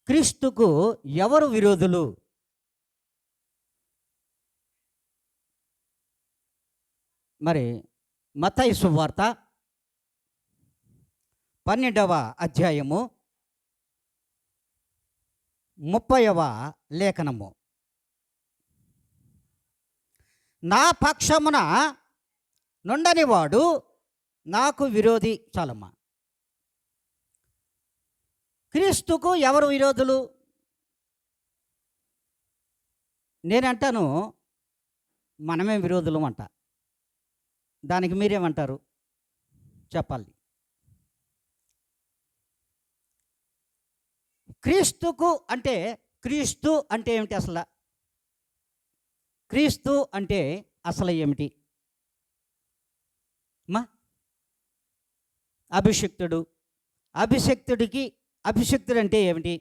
క్రీస్తుకు ఎవరు విరోధులు? మరి మత్తయి సువార్త 12వ అధ్యాయము 30వ లేఖనము. నా పక్షమున నుండనివాడు నాకు విరోధి. చాలమ్మా. క్రీస్తుకు ఎవరు విరోధులు? నేనంటాను మనమే విరోధులం అంట. దానికి మీరేమంటారు చెప్పాలి. క్రీస్తు అంటే ఏమిటి అసలు? క్రీస్తు అంటే అసలు ఏమిటి? మా అభిషిక్తుడు అంటే ఏమిటి?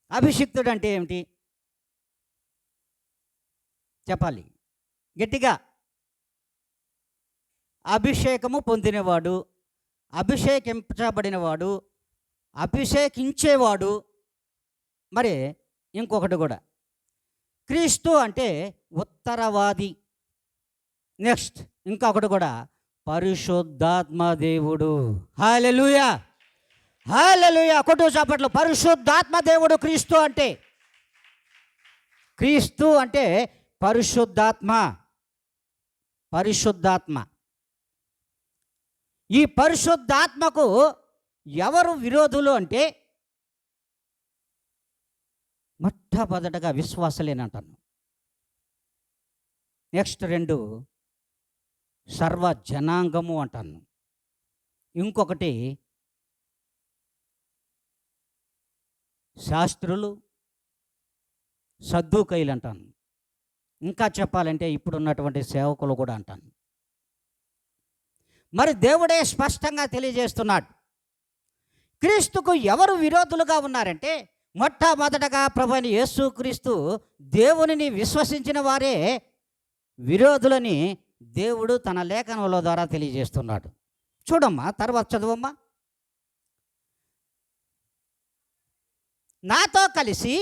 అభిషిక్తుడు అంటే ఏమిటి చెప్పాలి గట్టిగా. అభిషేకము పొందినవాడు, అభిషేకించబడినవాడు, అభిషేకించేవాడు. మరి ఇంకొకటి కూడా, క్రీస్తు అంటే ఉత్తరవాది. నెక్స్ట్ ఇంకొకటి కూడా, పరిశుద్ధాత్మ దేవుడు. హల్లెలూయా, హల్లెలూయా. కొట్టు చప్పట్లు. పరిశుద్ధాత్మ దేవుడు క్రీస్తు అంటే. క్రీస్తు అంటే పరిశుద్ధాత్మ. ఈ పరిశుద్ధాత్మకు ఎవరు విరోధులు అంటే మొట్టమొదటగా విశ్వాసలేనంటాను. నెక్స్ట్ 2 సర్వ జనాంగము అంటాను. ఇంకొకటి శాస్త్రులు, సద్దూకైలు అంటాను. ఇంకా చెప్పాలంటే ఇప్పుడున్నటువంటి సేవకులు కూడా అంటాను. మరి దేవుడే స్పష్టంగా తెలియజేస్తున్నాడు. క్రీస్తుకు ఎవరు విరోధులుగా ఉన్నారంటే మొట్టమొదటగా ప్రభువైన యేసుక్రీస్తు దేవునిని విశ్వసించిన వారే విరోధులని దేవుడు తన లేఖనముల ద్వారా తెలియజేస్తున్నాడు. చూడమ్మా, తర్వాత చదువమ్మా. నాతో కలిసి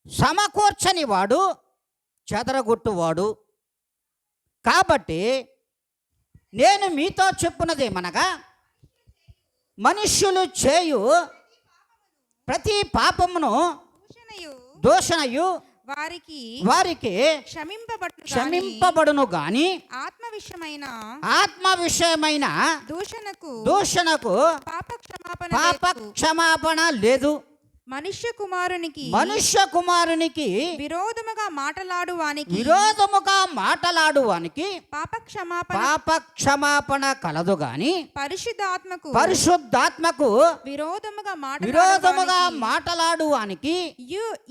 సమకూర్చని వాడు చెదరగొట్టువాడు. కాబట్టి నేను మీతో చెప్పున్నదేమనగా, మనుష్యులు చేయు ప్రతి పాపమును దూషణయు వారికి క్షమింపబడును గాని ఆత్మ విషయమైన దూషణకు పాప క్షమాపణ లేదు. మనుష్య కుమారునికి విరోధముగా మాటలాడువానికి పాప క్షమాపణ కలదు గాని పరిశుద్ధాత్మకు విరోధముగా మాటలాడువానికి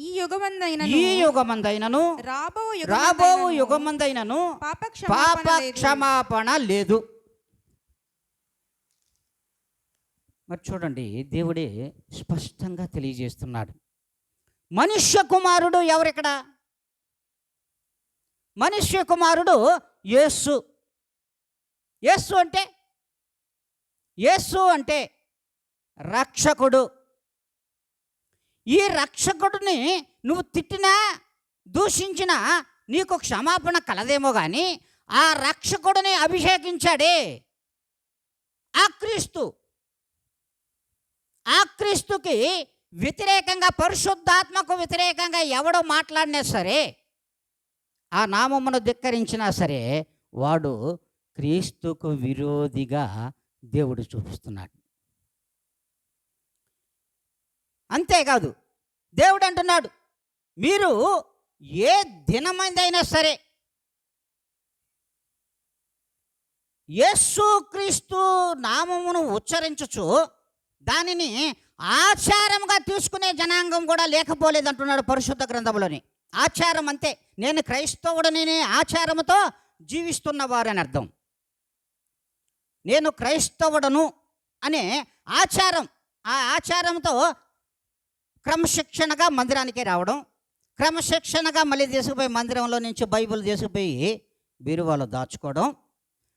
ఈ యుగమందైనను రాబో యుగమందైనను పాప క్షమాపణ లేదు. మరి చూడండి, దేవుడే స్పష్టంగా తెలియజేస్తున్నాడు. మనుష్య కుమారుడు ఎవరిక్కడ? మనుష్య కుమారుడు యేసు. యేసు అంటే రక్షకుడు. ఈ రక్షకుడిని నువ్వు తిట్టినా దూషించినా నీకు క్షమాపణ కలదేమో కానీ ఆ రక్షకుడిని అభిషేకించాడే ఆ క్రీస్తు. ఆ క్రీస్తుకి వ్యతిరేకంగా, పరిశుద్ధాత్మకు వ్యతిరేకంగా ఎవడో మాట్లాడినా సరే, ఆ నామమును ధిక్కరించినా సరే, వాడు క్రీస్తుకు విరోధిగా దేవుడు చూపిస్తున్నాడు. అంతేకాదు, దేవుడు అంటున్నాడు, మీరు ఏ దినమైందైనా సరే యేసుక్రీస్తు నామమును ఉచ్చరించుచు దానిని ఆచారంగా తీసుకునే జనాంగం కూడా లేకపోలేదంటున్నాడు పరిశుద్ధ గ్రంథంలోని. ఆచారం అంతే. నేను క్రైస్తవుడని ఆచారముతో జీవిస్తున్నవారని అర్థం. నేను క్రైస్తవుడను అనే ఆచారం, ఆ ఆచారంతో క్రమశిక్షణగా మందిరానికి రావడం, క్రమశిక్షణగా మళ్ళీ తీసుకుపోయి మందిరంలో నుంచి బైబిల్ తీసుకుపోయి బీరువాలో దాచుకోవడం,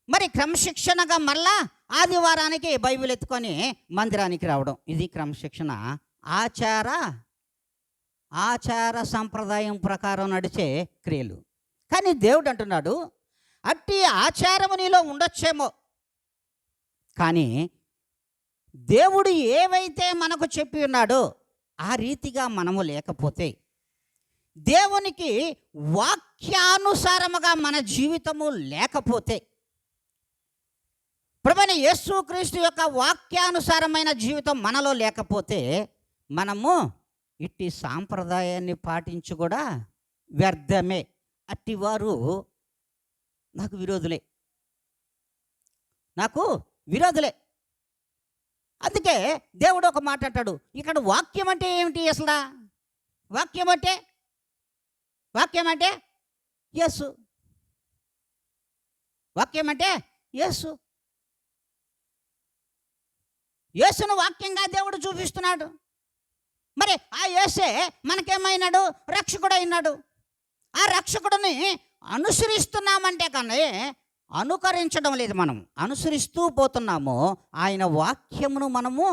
మరి క్రమశిక్షణగా మళ్ళా ఆదివారానికి బైబిల్ ఎత్తుకొని మందిరానికి రావడం, ఇది క్రమశిక్షణ. ఆచార ఆచార సంప్రదాయం ప్రకారం నడిచే క్రియలు. కానీ దేవుడు అంటున్నాడు, అట్టి ఆచారము నీలో ఉండొచ్చేమో, కానీ దేవుడు ఏవైతే మనకు చెప్పి ఉన్నాడో ఆ రీతిగా మనము లేకపోతే, దేవునికి వాక్యానుసారముగా మన జీవితము లేకపోతే, ప్రభువైన యేసుక్రీస్తు యొక్క వాక్యానుసారమైన జీవితం మనలో లేకపోతే, మనము ఇట్టి సాంప్రదాయాన్ని పాటించి కూడా వ్యర్థమే. అట్టివారు నాకు విరోధులే, నాకు విరోధులే. అందుకే దేవుడు ఒక మాట అంటాడు, ఇక్కడ వాక్యం అంటే ఏమిటి అసలు? వాక్యం అంటే యేసు. వాక్యం అంటే యేసు. యేసును వాక్యంగా దేవుడు చూపిస్తున్నాడు. మరి ఆ యేసే మనకేమైనాడు? రక్షకుడు అయినాడు. ఆ రక్షకుడిని అనుసరిస్తున్నామంటే కానీ అనుకరించడం లేదు, మనం అనుసరిస్తూ పోతున్నాము. ఆయన వాక్యమును మనము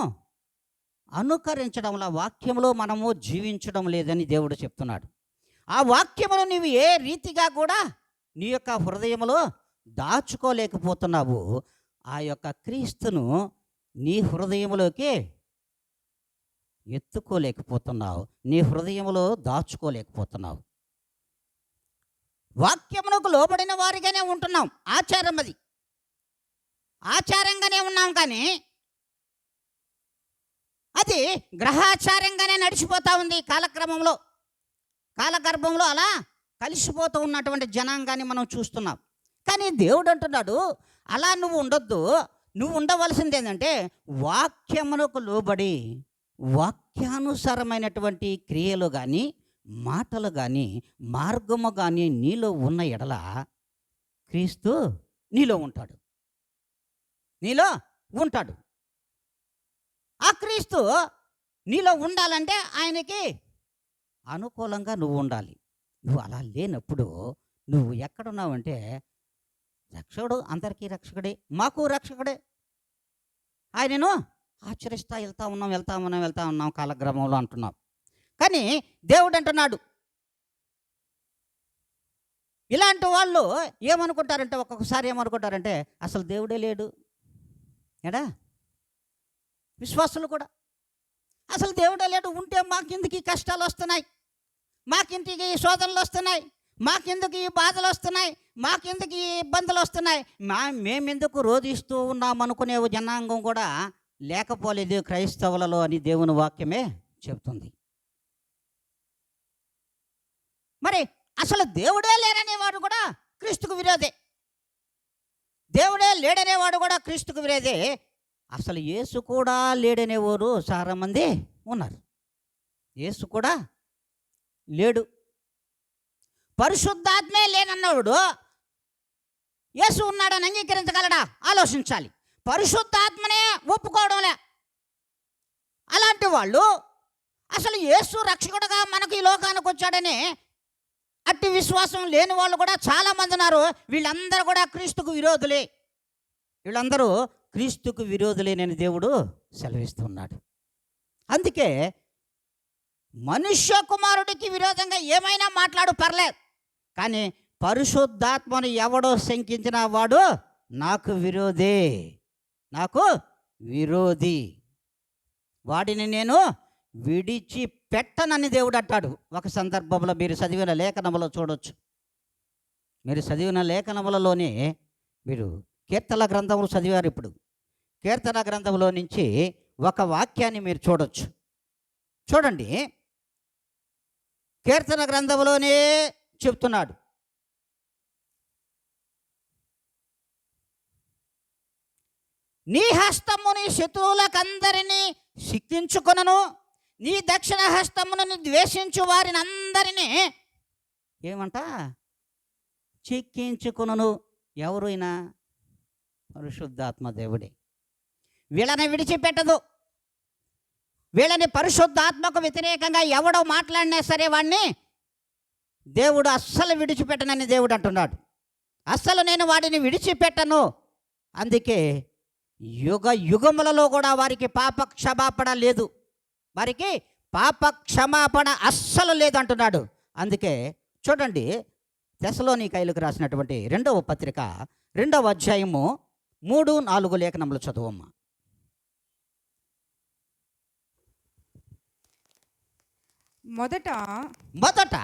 అనుకరించడంలో, వాక్యములో మనము జీవించడం లేదని దేవుడు చెప్తున్నాడు. ఆ వాక్యమును నీవు ఏ రీతిగా కూడా నీ యొక్క హృదయములో దాచుకోలేకపోతున్నావు. ఆ యొక్క క్రీస్తును నీ హృదయములోకి ఎత్తుకోలేకపోతున్నావు, నీ హృదయములో దాచుకోలేకపోతున్నావు. వాక్యమునకు లోబడిన వారిగానే ఉంటున్నాం. ఆచారం అది, ఆచారంగానే ఉన్నాం. కానీ అది గ్రహాచారంగానే నడిచిపోతూ ఉంది. కాలగర్భంలో అలా కలిసిపోతూ ఉన్నటువంటి జనాంగాన్ని మనం చూస్తున్నాం. కానీ దేవుడు అంటున్నాడు, అలా నువ్వు ఉండొద్దు. నువ్వు ఉండవలసింది ఏంటంటే వాక్యమునకు లోబడి వాక్యానుసారమైనటువంటి క్రియలు కానీ, మాటలు కానీ, మార్గము కానీ నీలో ఉన్న ఎడల క్రీస్తు నీలో ఉంటాడు. ఆ క్రీస్తు నీలో ఉండాలంటే ఆయనకి అనుకూలంగా నువ్వు ఉండాలి. నువ్వు అలా లేనప్పుడు నువ్వు ఎక్కడున్నావంటే, రక్షకుడు అందరికీ రక్షకుడే, మాకు రక్షకుడే. ఆయనను ఆచరిస్తా వెళ్తా ఉన్నాం కాలక్రమంలో అంటున్నాం. కానీ దేవుడు అంటున్నాడు, ఇలాంటి వాళ్ళు ఏమనుకుంటారంటే, ఒక్కొక్కసారి ఏమనుకుంటారంటే అసలు దేవుడే లేడు. ఎడా విశ్వాసులు కూడా అసలు దేవుడే లేడు, ఉంటే మాకెందుకు ఈ కష్టాలు వస్తున్నాయి, మాకింటికి ఈ శోధనలు వస్తున్నాయి, మాకెందుకు ఈ బాధలు వస్తున్నాయి, మాకెందుకు ఈ ఇబ్బందులు వస్తున్నాయి, మేమెందుకు రోధిస్తూ ఉన్నామనుకునే జనాంగం కూడా లేకపోలేదు క్రైస్తవులలో అని దేవుని వాక్యమే చెప్తుంది. మరి అసలు దేవుడే లేరనేవాడు కూడా క్రీస్తుకు విరోధే. దేవుడే లేడనేవాడు కూడా క్రీస్తుకు విరోధే. అసలు యేసు కూడా లేడనేవారు చాలామంది ఉన్నారు. యేసు కూడా లేడు. పరిశుద్ధాత్మే లేనన్నవాడు యేసు ఉన్నాడని అంగీకరించగలడా? ఆలోచించాలి. పరిశుద్ధాత్మనే ఒప్పుకోవడంలే. అలాంటి వాళ్ళు అసలు యేసు రక్షకుడుగా మనకు ఈ లోకానికి వచ్చాడని అట్టి విశ్వాసం లేని వాళ్ళు కూడా చాలామంది ఉన్నారు. వీళ్ళందరూ కూడా క్రీస్తుకు విరోధులే. వీళ్ళందరూ క్రీస్తుకు విరోధులేనని దేవుడు సెలవిస్తున్నాడు. అందుకే మనుష్య కుమారుడికి విరోధంగా ఏమైనా మాట్లాడు పర్లేదు, కానీ పరిశుద్ధాత్మను ఎవడో శంకించిన వాడు నాకు విరోధి, వాడిని నేను విడిచిపెట్టనని దేవుడు అంటాడు. ఒక సందర్భంలో మీరు చదివిన లేఖనములో చూడొచ్చు. మీరు చదివిన లేఖనములలోనే మీరు కీర్తన గ్రంథములు చదివారు. ఇప్పుడు కీర్తన గ్రంథంలో నుంచి ఒక వాక్యాన్ని మీరు చూడొచ్చు. చూడండి, కీర్తన గ్రంథంలోనే చెప్తున్నాడు, నీ హస్తము నీ శత్రువులకందరినీ శిక్షించుకొనను, నీ దక్షిణ హస్తమును నీ ద్వేషించు వారిని అందరినీ ఏమంట చిక్కించుకొనను. ఎవరైనా పరిశుద్ధాత్మ దేవుడే. వీళ్ళని విడిచిపెట్టదు. వీళ్ళని పరిశుద్ధాత్మకు వ్యతిరేకంగా ఎవడో మాట్లాడినా సరే వాడిని దేవుడు అస్సలు విడిచిపెట్టనని దేవుడు అంటున్నాడు. అస్సలు నేను వాడిని విడిచిపెట్టను. అందుకే యుగ యుగములలో కూడా వారికి పాప క్షమాపణ లేదు. వారికి పాప క్షమాపణ అస్సలు లేదంటున్నాడు. అందుకే చూడండి, తెస్సలోనికైలకు రాసినటువంటి 2వ పత్రిక 2వ అధ్యాయము 3-4 లేఖనములు చదువమ్మా. మొదట మొదట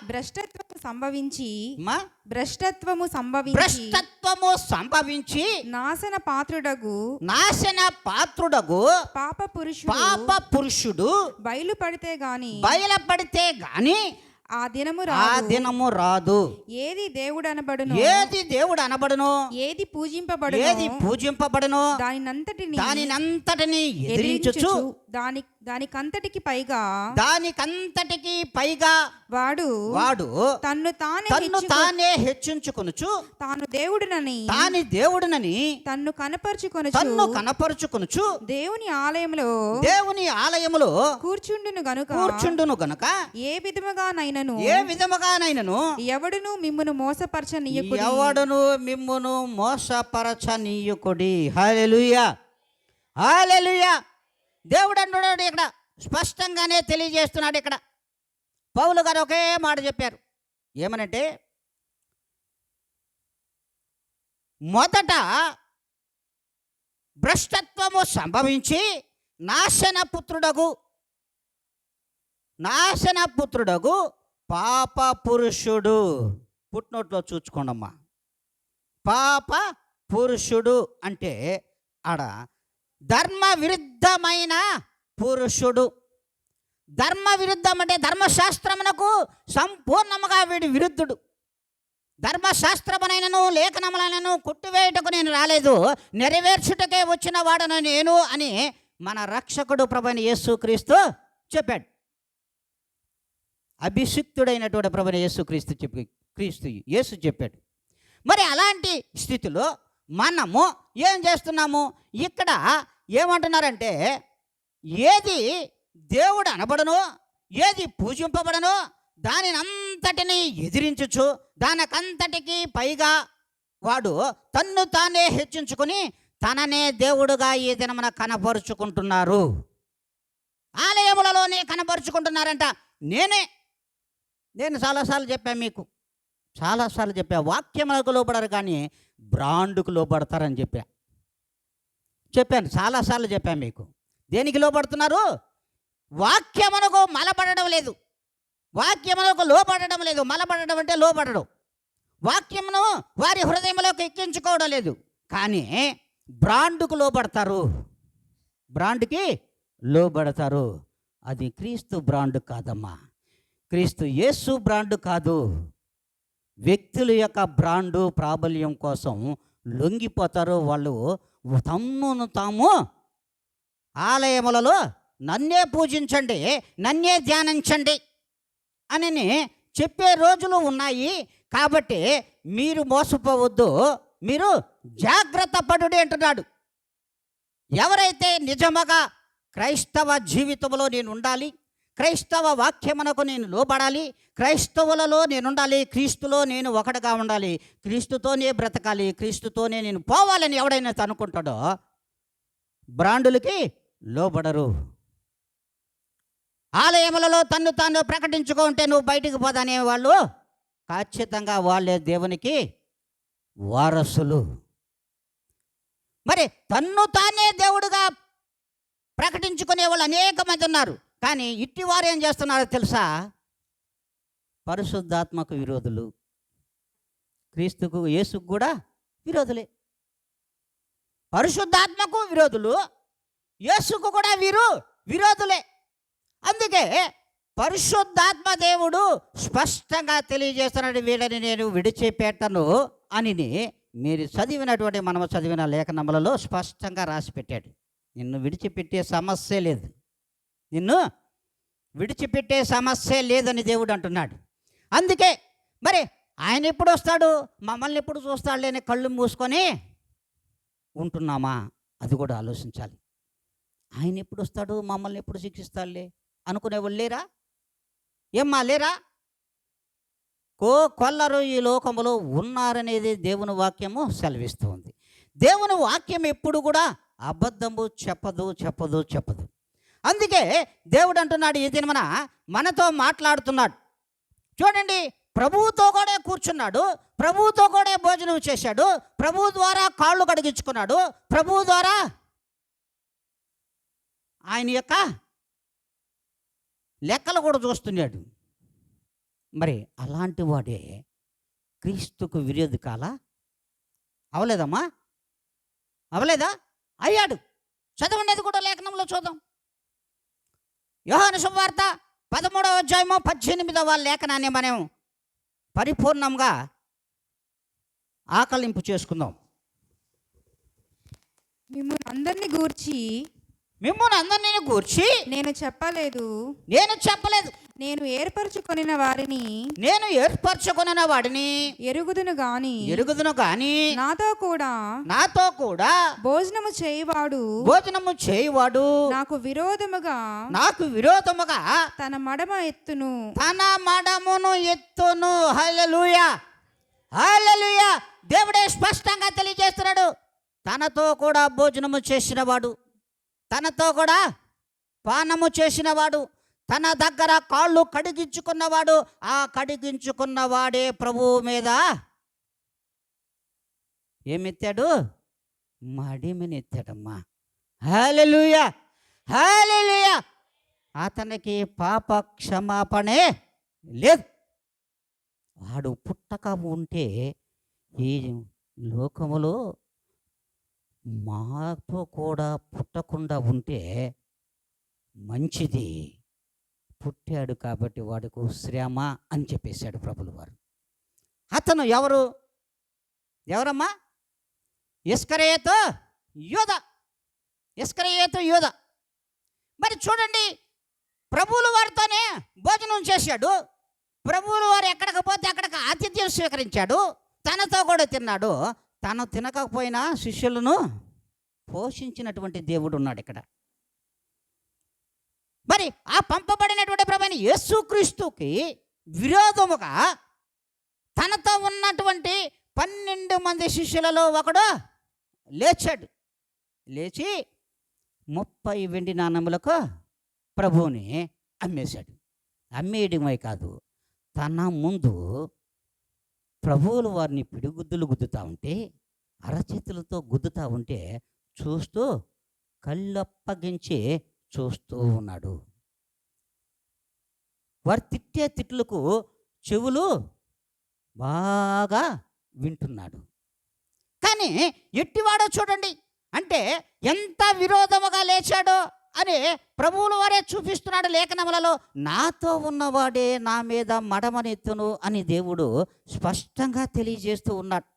భ్రష్టత్వము సంభవించి మా భ్రష్టత్వము సంభవించి భ్రష్టత్వము సంభవించి నాశన పాత్రుడగు నాశన పాత్రుడగు పాప పురుషుడు పాప పురుషుడు బయలుపడితే గాని బయలుపడితే గాని ఆ దినము ఆ రాదు. దినము రాదు. ఏది దేవుడు అనబడును, ఏది దేవుడు అనబడును, ఏది పూజింపబడును, ఏది పూజింపబడును, దానినంతటిని ఎదిరించుచు దానికంతటికి పైగా వాడు వాడు తన్ను తానే హెచ్చించుకొనుచు తాను దేవుడునని తన్ను కనపరుచుకొనుచు దేవుని ఆలయములో కూర్చుండును గనుక ఏ విధముగానైనను ఎవడును మిమ్మును మోసపరచనీయుకుడి. హల్లెలూయా, హల్లెలూయా. దేవుడు అంటున్నాడు ఇక్కడ, స్పష్టంగానే తెలియజేస్తున్నాడు. ఇక్కడ పౌలు గారు ఒకే మాట చెప్పారు. ఏమనంటే, మొదట భ్రష్టత్వము సంభవించి నాశనపుత్రుడగు పాప పురుషుడు. పుట్నోట్లో చూసుకోండమ్మా. పాప పురుషుడు అంటే ఆడ ధర్మ విరుద్ధమైన పురుషుడు. ధర్మ విరుద్ధం అంటే ధర్మశాస్త్రమునకు సంపూర్ణముగా వీడి విరుద్ధుడు. ధర్మశాస్త్రమునైనను లేఖనములైనను కొట్టివేయుటకు నేను రాలేదు, నెరవేర్చుటకే వచ్చిన వాడను నేను అని మన రక్షకుడు ప్రభువైన యేసుక్రీస్తు చెప్పాడు. అభిషిక్తుడైనటువంటి ప్రభువైన యేసు చెప్పాడు. మరి అలాంటి స్థితిలో మనము ఏం చేస్తున్నాము? ఇక్కడ ఏమంటున్నారంటే, ఏది దేవుడు అనబడనో, ఏది పూజింపబడనో దానినంతటిని ఎదిరించుచు దానికంతటికి పైగా వాడు తన్ను తానే హెచ్చించుకొని తననే దేవుడుగా ఈ దినమున కనపరుచుకుంటున్నారు. ఆలయములలోనే కనపరుచుకుంటున్నారంట. నేను చాలాసార్లు చెప్పా, వాక్యములకు లోపడరు కానీ బ్రాండుకు లోపడతారని చెప్పాను. చాలాసార్లు చెప్పాను మీకు. దేనికి లోపడుతున్నారు? వాక్యమునకు మలపడడం లేదు, వాక్యమునకు లోపడడం లేదు. మలపడడం అంటే లోపడడం. వాక్యమును వారి హృదయంలోకి ఎక్కించుకోవడం లేదు, కానీ బ్రాండుకు లోపడతారు. బ్రాండ్కి లోబడతారు. అది క్రీస్తు బ్రాండ్ కాదమ్మా, క్రీస్తు యేసు బ్రాండ్ కాదు. వ్యక్తుల యొక్క బ్రాండు ప్రాబల్యం కోసం లొంగిపోతారు. వాళ్ళు తమ్మును తాము ఆలయములలో నన్నే పూజించండి, నన్నే ధ్యానించండి అని చెప్పే రోజులు ఉన్నాయి. కాబట్టి మీరు మోసపోవద్దు, మీరు జాగ్రత్త పడుడి అంటున్నాడు. ఎవరైతే నిజముగా క్రైస్తవ జీవితంలో నేను ఉండాలి, క్రైస్తవ వాక్యమునకు నేను లోబడాలి, క్రైస్తవులలో నేను ఉండాలి, క్రీస్తులో నేను ఒకటిగా ఉండాలి, క్రీస్తుతోనే బ్రతకాలి, క్రీస్తుతోనే నేను పోవాలని ఎవడైనా అనుకుంటాడో బ్రాండులకి లోబడరు. ఆలయములలో తన్ను తాను ప్రకటించుకుంటే నువ్వు బయటికి పోదనే వాళ్ళు ఖచ్చితంగా వాళ్ళే దేవునికి వారసులు. మరి తన్ను తానే దేవుడుగా ప్రకటించుకునే వాళ్ళు అనేక మంది ఉన్నారు. కానీ ఇట్టివారు ఏం చేస్తున్నారో తెలుసా? పరిశుద్ధాత్మకు విరోధులు, క్రీస్తుకు యేసుకు కూడా విరోధులే. పరిశుద్ధాత్మకు విరోధులు, యేసుకు కూడా వీరు విరోధులే. అందుకే పరిశుద్ధాత్మ దేవుడు స్పష్టంగా తెలియజేస్తున్నాడు, వీళ్ళని నేను విడిచిపెట్టను అని. మీరు మనము చదివిన లేఖనములలో స్పష్టంగా రాసి పెట్టాడు. నిన్ను విడిచిపెట్టే సమస్య లేదు, నిన్ను విడిచిపెట్టే సమస్య లేదని దేవుడు అంటున్నాడు. అందుకే మరి ఆయన ఎప్పుడు వస్తాడు, మమ్మల్ని ఎప్పుడు చూస్తాడు లేని కళ్ళు మూసుకొని ఉంటున్నామా? అది కూడా ఆలోచించాలి. ఆయన ఎప్పుడు వస్తాడు, మమ్మల్ని ఎప్పుడు శిక్షిస్తాడులే అనుకునేవాళ్ళు లేరా? ఏమ్మా లేరా? కొల్లరు ఈ లోకములో ఉన్నారనేది దేవుని వాక్యము సెలవిస్తూ ఉంది. దేవుని వాక్యం ఎప్పుడు కూడా అబద్ధము చెప్పదు. అందుకే దేవుడు అంటున్నాడు ఈ దినమున మనతో మాట్లాడుతున్నాడు. చూడండి, ప్రభువుతో కూడా కూర్చున్నాడు, ప్రభువుతో కూడా భోజనం చేశాడు, ప్రభువు ద్వారా కాళ్ళు కడిగించుకున్నాడు, ప్రభువు ద్వారా ఆయన యొక్క లెక్కలు కూడా చూస్తున్నాడు. మరి అలాంటి వాడే క్రీస్తుకు విరోధి కాలా? అవలేదమ్మా? అవలేదా? అయ్యాడు. చదవండి, అది కూడా లేఖనంలో చూద్దాం. యోహాను సువార్త 13వ అధ్యాయము 18వ లేఖనాన్ని మనం పరిపూర్ణంగా ఆకలింపు చేసుకుందాం. మిమ్మల్ని అందరినీ గూర్చి నేను చెప్పలేదు, నేను ఏర్పరచుకొనిన వారిని ఎరుగుదును గాని నాతో కూడా భోజనము చేయువాడు నాకు విరోధముగా తన మడమును ఎత్తును. హల్లెలూయా, హల్లెలూయా. దేవుడే స్పష్టంగా తెలియజేస్తున్నాడు, తనతో కూడా భోజనము చేసినవాడు, తనతో కూడా పానము చేసినవాడు, తన దగ్గర కాళ్ళు కడిగించుకున్నవాడు, ఆ కడిగించుకున్నవాడే ప్రభువు మీద ఏమెత్తాడు? మడిమినెత్తాడమ్మా. హల్లెలూయా, హల్లెలూయా. అతనికి పాప క్షమాపణే లేదు. వాడు పుట్టక ఉంటే ఈ లోకములో మాతో కూడా పుట్టకుండా ఉంటే మంచిది. పుట్టాడు కాబట్టి వాడికి శ్రమ అని చెప్పేశాడు ప్రభులు వారు. అతను ఎవరమ్మా? ఇస్కరియోతు యూదా. మరి చూడండి, ప్రభువుల వారితోనే భోజనం చేశాడు, ప్రభువుల వారు ఎక్కడికి పోతే అక్కడికి ఆతిథ్యం స్వీకరించాడు, తనతో కూడా తిన్నాడు. తను తినకపోయినా శిష్యులను పోషించినటువంటి దేవుడు ఉన్నాడు ఇక్కడ. మరి ఆ పంపబడినటువంటి ప్రభువైన యేసుక్రీస్తుకి విరోధముగా తనతో ఉన్నటువంటి 12 మంది శిష్యులలో ఒకడు లేచాడు. లేచి 30 వెండి నాణములకు ప్రభువుని అమ్మేశాడు. అమ్మేయడమే కాదు, తన ముందు ప్రభువులు వారిని పిడిగుద్దులు గుద్దుతూ ఉంటే, అరచేతులతో గుద్దుతూ ఉంటే చూస్తూ కళ్ళప్పగించి చూస్తూ ఉన్నాడు. వారు తిట్టే తిట్లకు చెవులు బాగా వింటున్నాడు. కానీ ఎట్టివాడో చూడండి, అంటే ఎంత విరోధముగా లేచాడో అని ప్రభువుల వారే చూపిస్తున్నాడు లేఖనములలో. నాతో ఉన్నవాడే నా మీద మడమనెత్తును అని దేవుడు స్పష్టంగా తెలియజేస్తూ ఉన్నాడు.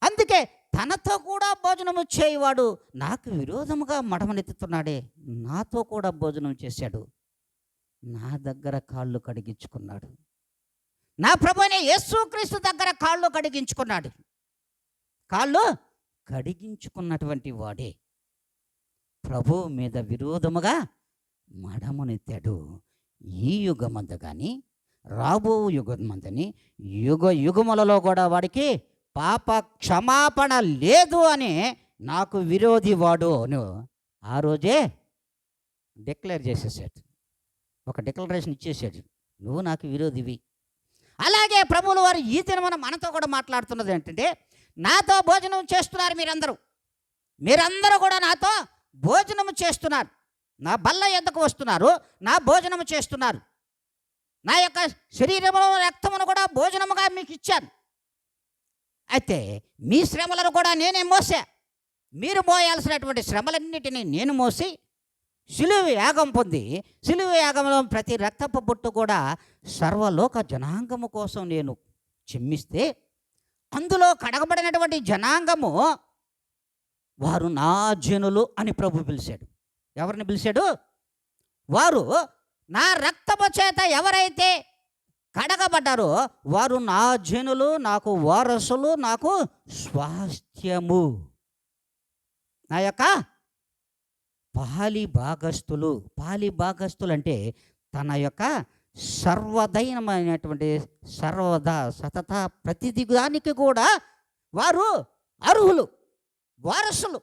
అందుకే తనతో కూడా భోజనము చేయవాడు నాకు విరోధముగా మడమనెత్తుతున్నాడే, నాతో కూడా భోజనం చేశాడు, నా దగ్గర కాళ్ళు కడిగించుకున్నాడు, నా ప్రభువైన యేసుక్రీస్తు దగ్గర కాళ్ళు కడిగించుకున్నాడు. కాళ్ళు కడిగించుకున్నటువంటి వాడే ప్రభువు మీద విరోధముగా మడమునెత్తాడు. ఈ యుగమందు కానీ రాబో యుగమందని యుగములలో కూడా వాడికి పాప క్షమాపణ లేదు అని నాకు విరోధి వాడు అని ఆ రోజే డిక్లేర్ చేసేసాడు. ఒక డిక్లరేషన్ ఇచ్చేసాడు, నువ్వు నాకు విరోధివి. అలాగే ప్రభువుల వారు ఈ దినమున మనతో కూడా మాట్లాడుతున్నది ఏంటంటే, నాతో భోజనం చేస్తున్నారు మీరందరూ కూడా నాతో భోజనము చేస్తున్నారు, నా బల్ల ఎద్దకు వస్తున్నారు, నా భోజనము చేస్తున్నారు, నా యొక్క శరీరమును రక్తమును కూడా భోజనముగా మీకు ఇచ్చాను. అయితే మీ శ్రమలను కూడా నేనే మోసా. మీరు మోయాల్సినటువంటి శ్రమలన్నిటినీ నేను మోసి సిలువ యాగం పొంది, సిలువ యాగంలో ప్రతి రక్తపు బొట్టు కూడా సర్వలోక జనాంగము కోసం నేను చిమ్మిస్తే, అందులో కడగబడినటువంటి జనాంగము వారు నా జనులు అని ప్రభు పిలిచాడు. ఎవరిని పిలిచాడు? వారు నా రక్తము చేత ఎవరైతే కడగబడ్డారో వారు నా జనులు, నాకు వారసులు, నాకు స్వాస్థ్యము, నా యొక్క పాలి భాగస్తులు అంటే తన యొక్క సర్వదైనమైనటువంటి సర్వదా సతత ప్రతిది దానికి కూడా వారు అర్హులు, వారసులు.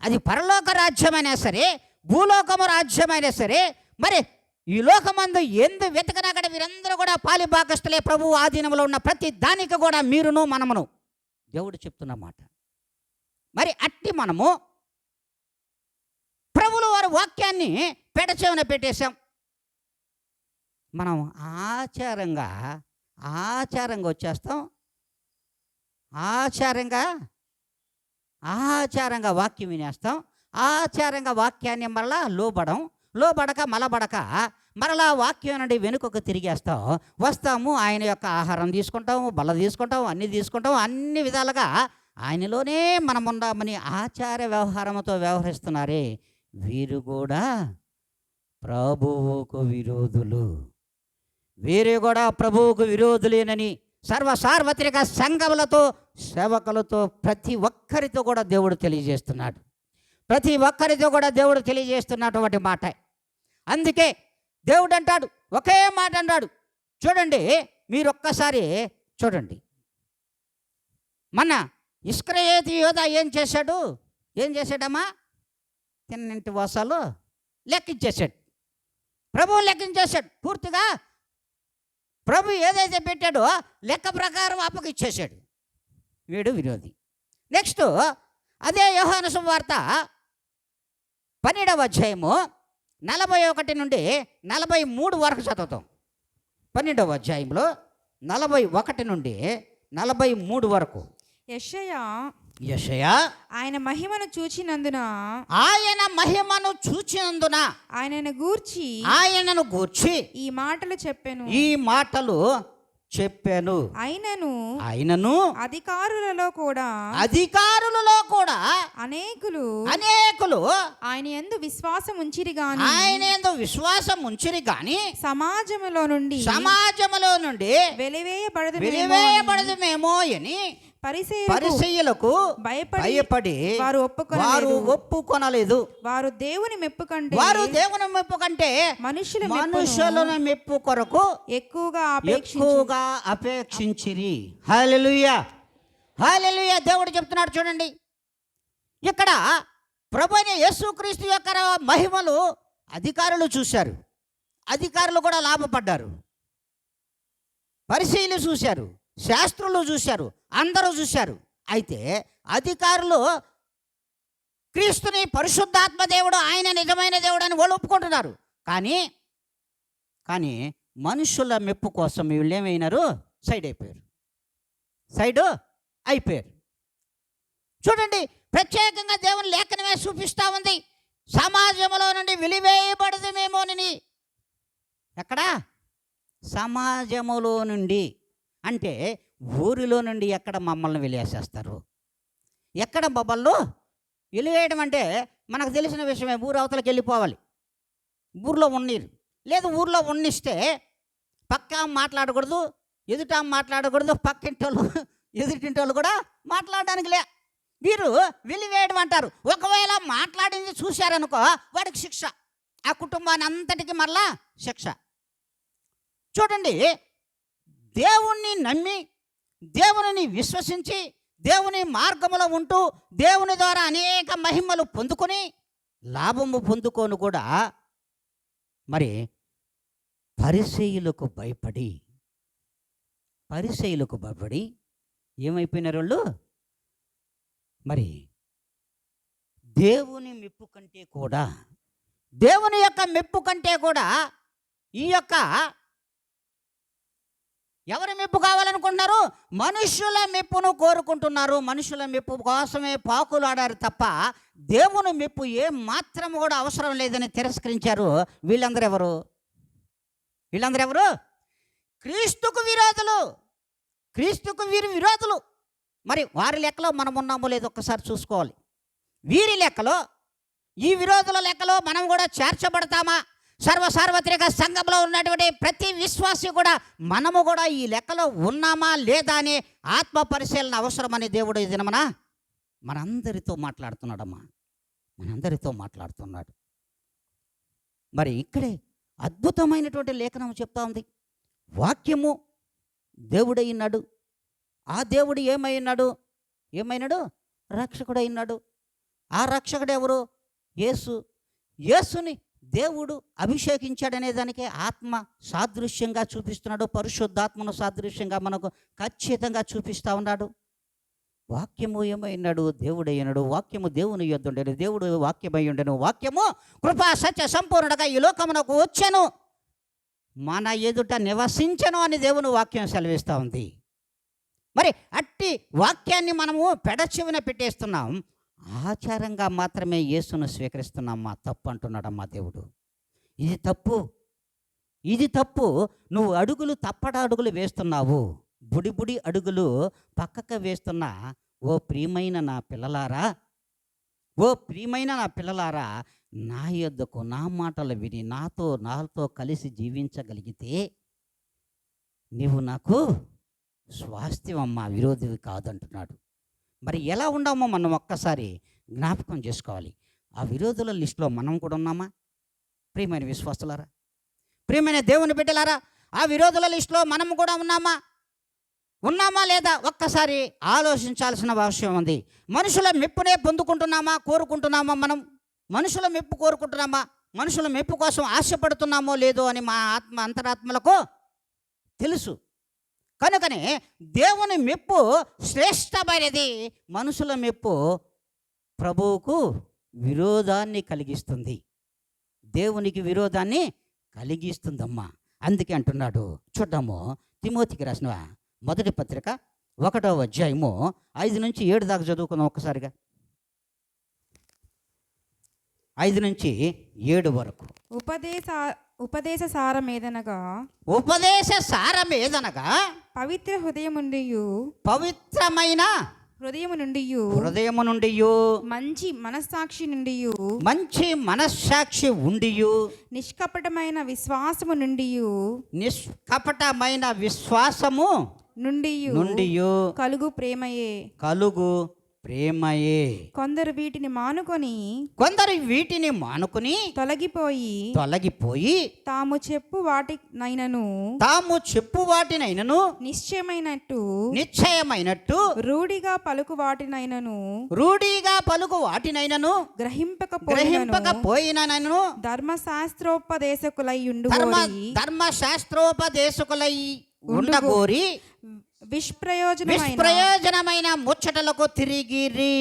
అది పరలోక రాజ్యమైనా సరే, భూలోకము రాజ్యమైనా సరే, మరి ఈ లోకమందు ఎందు వెతకనా కూడా వీరందరూ కూడా పాలిభాగస్తులే. ప్రభువు ఆధీనంలో ఉన్న ప్రతి దానికి కూడా మీరును మనమును, దేవుడు చెప్తున్న మాట. మరి అట్టి మనము ప్రభువుల వారి వాక్యాన్ని పెడచెవిన పెట్టేశాం. మనం ఆచారంగా వచ్చేస్తాం. ఆచారంగా వాక్యం వినేస్తాం. ఆచారంగా వాక్యాన్ని మరలా లోబడక మరలా వాక్యం నుండి వెనుకకు తిరిగేస్తాం. వస్తాము, ఆయన యొక్క ఆహారం తీసుకుంటాము, బల్ల తీసుకుంటాం, అన్నీ తీసుకుంటాం. అన్ని విధాలుగా ఆయనలోనే మనం ఉందామని ఆచార వ్యవహారంతో వ్యవహరిస్తున్నారే, వీరు కూడా ప్రభువుకు విరోధులు. వీరు కూడా ప్రభువుకు విరోధులేనని సార్వత్రిక సంఘములతో, సేవకులతో, ప్రతి ఒక్కరితో కూడా దేవుడు తెలియజేస్తున్నాడు. ప్రతి ఒక్కరితో కూడా దేవుడు తెలియజేస్తున్నటువంటి మాట. అందుకే దేవుడు అంటాడు, ఒకే మాట అన్నాడు. చూడండి, మీరు ఒక్కసారి చూడండి. మన ఇస్కరియోతు యోధా ఏం చేశాడమ్మా? తిన్నింటి వాసాలు లెక్కించేశాడు. ప్రభువు లెక్కించేశాడు. పూర్తిగా ప్రభు ఏదైతే పెట్టాడో లెక్క ప్రకారం అప్పగిచ్చేశాడు. వీడు విరోధి. నెక్స్ట్ అదే యోహాను సువార్త 12వ అధ్యాయము 41 నుండి 43 వరకు చదువుతాం. 12వ అధ్యాయంలో 41 నుండి 43 వరకు. యెషయా ఆయన మహిమను చూచినందున ఆయనను గూర్చి ఈ మాటలు చెప్పాను. ఆయనను అధికారులలో కూడా అనేకులు ఆయన యందు విశ్వాసం ఉంచిరి గాని సమాజములో నుండి వెలివేయబడదుమేమో అని పరిసయ్యులకు భయపడి వారు ఒప్పుకొనలేదు. వారు దేవుని మెప్పు కంటే మనుషుల మెప్పు కొరకు ఎక్కువగా అపేక్షించిరి. హల్లెలూయా, హల్లెలూయా. దేవుడు చెప్తున్నాడు చూడండి, ఇక్కడ ప్రభువైన యేసుక్రీస్తు యొక్క మహిమలు అధికారులు చూశారు. అధికారులు కూడా లాభపడ్డారు. పరిసయ్యులు చూశారు, శాస్త్రులు చూశారు, అందరూ చూశారు. అయితే అధికారులు క్రీస్తుని పరిశుద్ధాత్మ దేవుడు, ఆయన నిజమైన దేవుడు అని వాళ్ళు ఒప్పుకుంటున్నారు. కానీ మనుషుల మెప్పు కోసం వీళ్ళు ఏమైనారు? సైడ్ అయిపోయారు. చూడండి, ప్రత్యేకంగా దేవుని లేఖనమే చూపిస్తూ ఉంది, సమాజంలో నుండి వెలివేయబడదుమేమోనని. ఎక్కడ? సమాజములో నుండి అంటే ఊరిలో నుండి. ఎక్కడ మమ్మల్ని వెలివేసేస్తారు? ఎక్కడ మమ్మల్ని వెలివేయడం అంటే మనకు తెలిసిన విషయమే. ఊరు అవతలకి వెళ్ళిపోవాలి, ఊర్లో ఉన్నీరు. లేదు, ఊర్లో ఉన్నిస్తే పక్క మాట్లాడకూడదు, ఎదుట మాట్లాడకూడదు, పక్కింటోళ్ళు ఎదుటింటోళ్ళు కూడా మాట్లాడడానికి లే. వీరు వెలివేయడం అంటారు. ఒకవేళ మాట్లాడింది చూశారనుకో, వాడికి శిక్ష. ఆ కుటుంబాన్ని అంతటికి మరలా శిక్ష. చూడండి, దేవుణ్ణి నమ్మి, దేవుని విశ్వసించి, దేవుని మార్గములో ఉంటూ, దేవుని ద్వారా అనేక మహిమలు పొందుకొని, లాభము పొందుకొని కూడా మరి పరిసయ్యులకు భయపడి ఏమైపోయినారు వాళ్ళు? మరి దేవుని మెప్పు కంటే కూడా, దేవుని యొక్క మెప్పు కంటే కూడా ఈ యొక్క ఎవరి మెప్పు కావాలనుకుంటున్నారు? మనుషుల మెప్పును కోరుకుంటున్నారు. మనుషుల మెప్పు కోసమే పాకులు ఆడారు తప్ప దేవుని మెప్పు ఏ మాత్రం కూడా అవసరం లేదని తిరస్కరించారు. వీళ్ళందరూ ఎవరు? క్రీస్తుకు వీరు విరోధులు. మరి వారి లెక్కలో మనం ఉన్నామో లేదో ఒక్కసారి చూసుకోవాలి. వీరి లెక్కలో, ఈ విరోధుల లెక్కలో మనం కూడా చేర్చబడతామా? సార్వత్రిక సంఘంలో ఉన్నటువంటి ప్రతి విశ్వాసి కూడా మనము కూడా ఈ లెక్కలో ఉన్నామా లేదా అనే ఆత్మ పరిశీలన అవసరమని దేవుడు ఈ దినమన మనందరితో మాట్లాడుతున్నాడు. మరి ఇక్కడే అద్భుతమైనటువంటి లేఖనం చెప్తా ఉంది. వాక్యము దేవుడై ఉన్నాడు. ఆ దేవుడు ఏమైనాడు? రక్షకుడై ఉన్నాడు. ఆ రక్షకుడు ఎవరు? యేసు. యేసుని దేవుడు అభిషేకించాడనే దానికి ఆత్మ సాదృశ్యంగా చూపిస్తున్నాడు, పరిశుద్ధాత్మను సాదృశ్యంగా మనకు ఖచ్చితంగా చూపిస్తూ ఉన్నాడు. వాక్యము ఏమైనాడు? దేవుడైనాడు. వాక్యము దేవుని యొద్ద ఉండేను, దేవుడు వాక్యమై ఉండెను. వాక్యము కృపా సత్య సంపూర్ణుడుగా ఈ లోకమునకు వచ్చెను, మన ఎదుట నివసించెను అని దేవుని వాక్యం సెలవిస్తూ ఉంది. మరి అట్టి వాక్యాన్ని మనము పెడచెవిన పెట్టేస్తున్నాం, ఆచారంగా మాత్రమే యేసును స్వీకరిస్తున్నామ్మా. తప్పు అంటున్నాడమ్మా దేవుడు. ఇది తప్పు, ఇది తప్పు. నువ్వు అడుగులు తప్పట అడుగులు వేస్తున్నావు, బుడి అడుగులు పక్కకు వేస్తున్నా. ఓ ప్రియమైన నా పిల్లలారా, ఓ ప్రియమైన నా పిల్లలారా, నా యొద్దకు నా మాటలు విని నాతో కలిసి జీవించగలిగితే నీవు నాకు స్వాస్థ్యమమ్మా, విరోధివి కాదంటున్నాడు. మరి ఎలా ఉండమో మనం ఒక్కసారి జ్ఞాపకం చేసుకోవాలి. ఆ విరోధుల లిస్టులో మనం కూడా ఉన్నామా? ప్రియమైన విశ్వాసులారా, ప్రియమైన దేవుని బిడ్డలారా, ఆ విరోధుల లిస్టులో మనం కూడా ఉన్నామా లేదా ఒక్కసారి ఆలోచించాల్సిన అవసరం ఉంది. మనుషుల మెప్పునే పొందుకుంటున్నామా, కోరుకుంటున్నామా? మనం మనుషుల మెప్పు కోరుకుంటున్నామా? మనుషుల మెప్పు కోసం ఆశపడుతున్నామో లేదో అని మా అంతరాత్మలకు తెలుసు. కనుకనే దేవుని మెప్పు శ్రేష్టమైనది. మనుషుల మెప్పు ప్రభువుకు విరోధాన్ని కలిగిస్తుంది, దేవునికి విరోధాన్ని కలిగిస్తుందమ్మా. అందుకే అంటున్నాడు. చూద్దాము, తిమోతికి రాసిన మొదటి పత్రిక 1వ అధ్యాయము 5 నుంచి 7 దాకా చదువుకుందాం ఒక్కసారిగా. 5 నుంచి 7 వరకు. ఉపదేశ సారమేదనగా పవిత్ర పవిత్రమైన హృదయము నుండి మంచి మనస్సాక్షి నుండి నిష్కపటమైన విశ్వాసము నుండి కలుగు ప్రేమయే కొందరు వీటిని మానుకొని తొలగిపోయి తాము చెప్పు వాటినైనను నిశ్చయమైనట్టు రూఢిగా పలుకు వాటినైనను గ్రహింపకపోయినను ధర్మశాస్త్రోపదేశకులై ఉండగోరి విష్ప్రయోజనమైన ముచ్చటలకు తిరిగిరి.